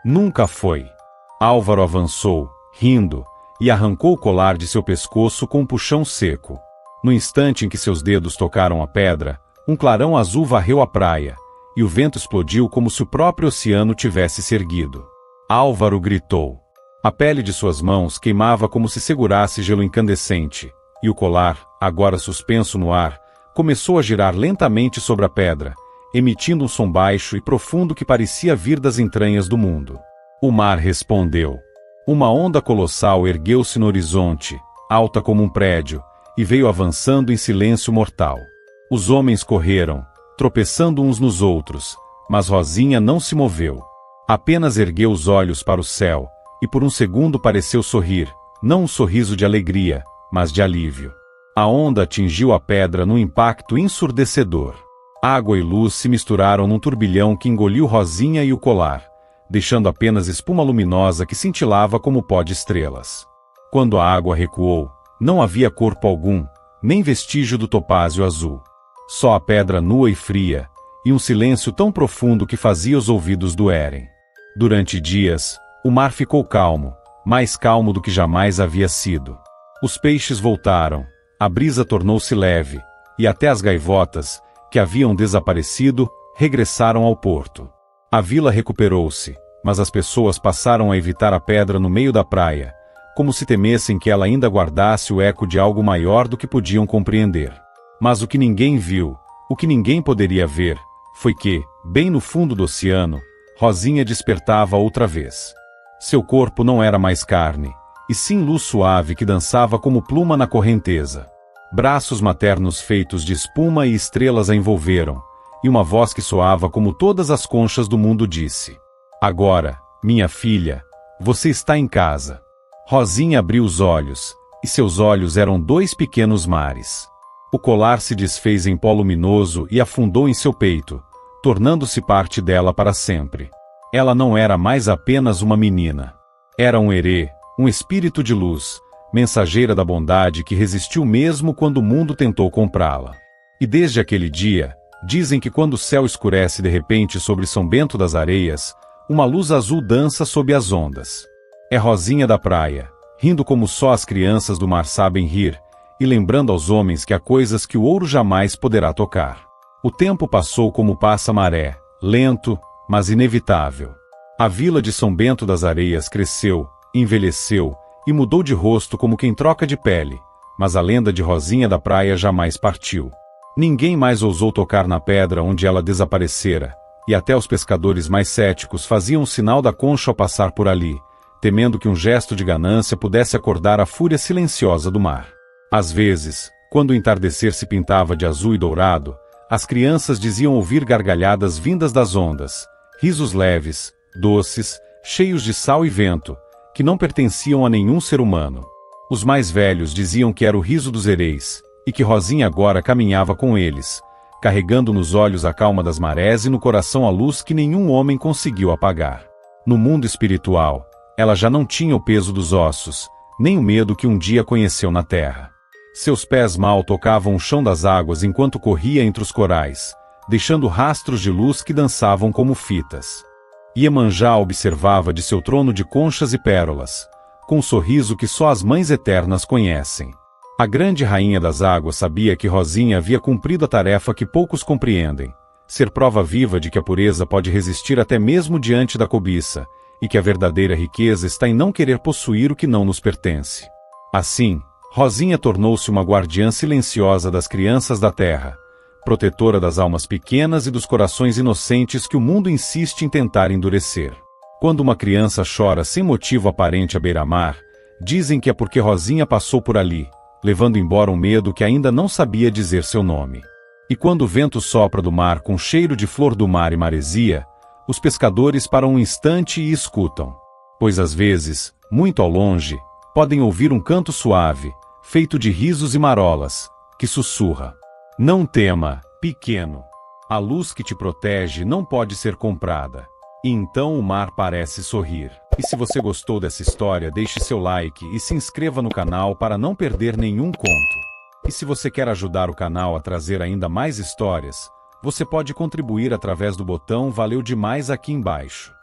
Nunca foi. Álvaro avançou, rindo, e arrancou o colar de seu pescoço com um puxão seco. No instante em que seus dedos tocaram a pedra, um clarão azul varreu a praia, e o vento explodiu como se o próprio oceano tivesse se erguido. Álvaro gritou. A pele de suas mãos queimava como se segurasse gelo incandescente, e o colar, agora suspenso no ar, começou a girar lentamente sobre a pedra, emitindo um som baixo e profundo que parecia vir das entranhas do mundo. O mar respondeu. Uma onda colossal ergueu-se no horizonte, alta como um prédio, e veio avançando em silêncio mortal. Os homens correram, tropeçando uns nos outros, mas Rosinha não se moveu. Apenas ergueu os olhos para o céu, e por um segundo pareceu sorrir, não um sorriso de alegria, mas de alívio. A onda atingiu a pedra num impacto ensurdecedor. Água e luz se misturaram num turbilhão que engoliu Rosinha e o colar, deixando apenas espuma luminosa que cintilava como pó de estrelas. Quando a água recuou, não havia corpo algum, nem vestígio do topázio azul. Só a pedra nua e fria, e um silêncio tão profundo que fazia os ouvidos doerem. Durante dias, o mar ficou calmo, mais calmo do que jamais havia sido. Os peixes voltaram, a brisa tornou-se leve, e até as gaivotas, que haviam desaparecido, regressaram ao porto. A vila recuperou-se, mas as pessoas passaram a evitar a pedra no meio da praia, como se temessem que ela ainda guardasse o eco de algo maior do que podiam compreender. Mas o que ninguém viu, o que ninguém poderia ver, foi que, bem no fundo do oceano, Rosinha despertava outra vez. Seu corpo não era mais carne, e sim luz suave que dançava como pluma na correnteza. Braços maternos feitos de espuma e estrelas a envolveram, e uma voz que soava como todas as conchas do mundo disse: "Agora, minha filha, você está em casa." Rosinha abriu os olhos, e seus olhos eram 2 pequenos mares. O colar se desfez em pó luminoso e afundou em seu peito, tornando-se parte dela para sempre. Ela não era mais apenas uma menina. Era um herê, um espírito de luz, mensageira da bondade que resistiu mesmo quando o mundo tentou comprá-la. E desde aquele dia, dizem que quando o céu escurece de repente sobre São Bento das Areias, uma luz azul dança sob as ondas. É Rosinha da praia, rindo como só as crianças do mar sabem rir, e lembrando aos homens que há coisas que o ouro jamais poderá tocar. O tempo passou como passa a maré, lento, mas inevitável. A vila de São Bento das Areias cresceu, envelheceu, e mudou de rosto como quem troca de pele, mas a lenda de Rosinha da praia jamais partiu. Ninguém mais ousou tocar na pedra onde ela desaparecera, e até os pescadores mais céticos faziam o sinal da concha ao passar por ali, temendo que um gesto de ganância pudesse acordar a fúria silenciosa do mar. Às vezes, quando o entardecer se pintava de azul e dourado, as crianças diziam ouvir gargalhadas vindas das ondas, risos leves, doces, cheios de sal e vento, que não pertenciam a nenhum ser humano. Os mais velhos diziam que era o riso dos hereis, e que Rosinha agora caminhava com eles, carregando nos olhos a calma das marés e no coração a luz que nenhum homem conseguiu apagar. No mundo espiritual, ela já não tinha o peso dos ossos, nem o medo que um dia conheceu na terra. Seus pés mal tocavam o chão das águas enquanto corria entre os corais, deixando rastros de luz que dançavam como fitas. Iemanjá observava de seu trono de conchas e pérolas, com um sorriso que só as mães eternas conhecem. A grande rainha das águas sabia que Rosinha havia cumprido a tarefa que poucos compreendem, ser prova viva de que a pureza pode resistir até mesmo diante da cobiça, e que a verdadeira riqueza está em não querer possuir o que não nos pertence. Assim, Rosinha tornou-se uma guardiã silenciosa das crianças da terra, protetora das almas pequenas e dos corações inocentes que o mundo insiste em tentar endurecer. Quando uma criança chora sem motivo aparente à beira-mar, dizem que é porque Rosinha passou por ali, levando embora um medo que ainda não sabia dizer seu nome. E quando o vento sopra do mar com cheiro de flor do mar e maresia, os pescadores param um instante e escutam. Pois às vezes, muito ao longe, podem ouvir um canto suave, feito de risos e marolas, que sussurra: "Não tema, pequeno. A luz que te protege não pode ser comprada." E então o mar parece sorrir. E se você gostou dessa história, deixe seu like e se inscreva no canal para não perder nenhum conto. E se você quer ajudar o canal a trazer ainda mais histórias, você pode contribuir através do botão Valeu Demais aqui embaixo.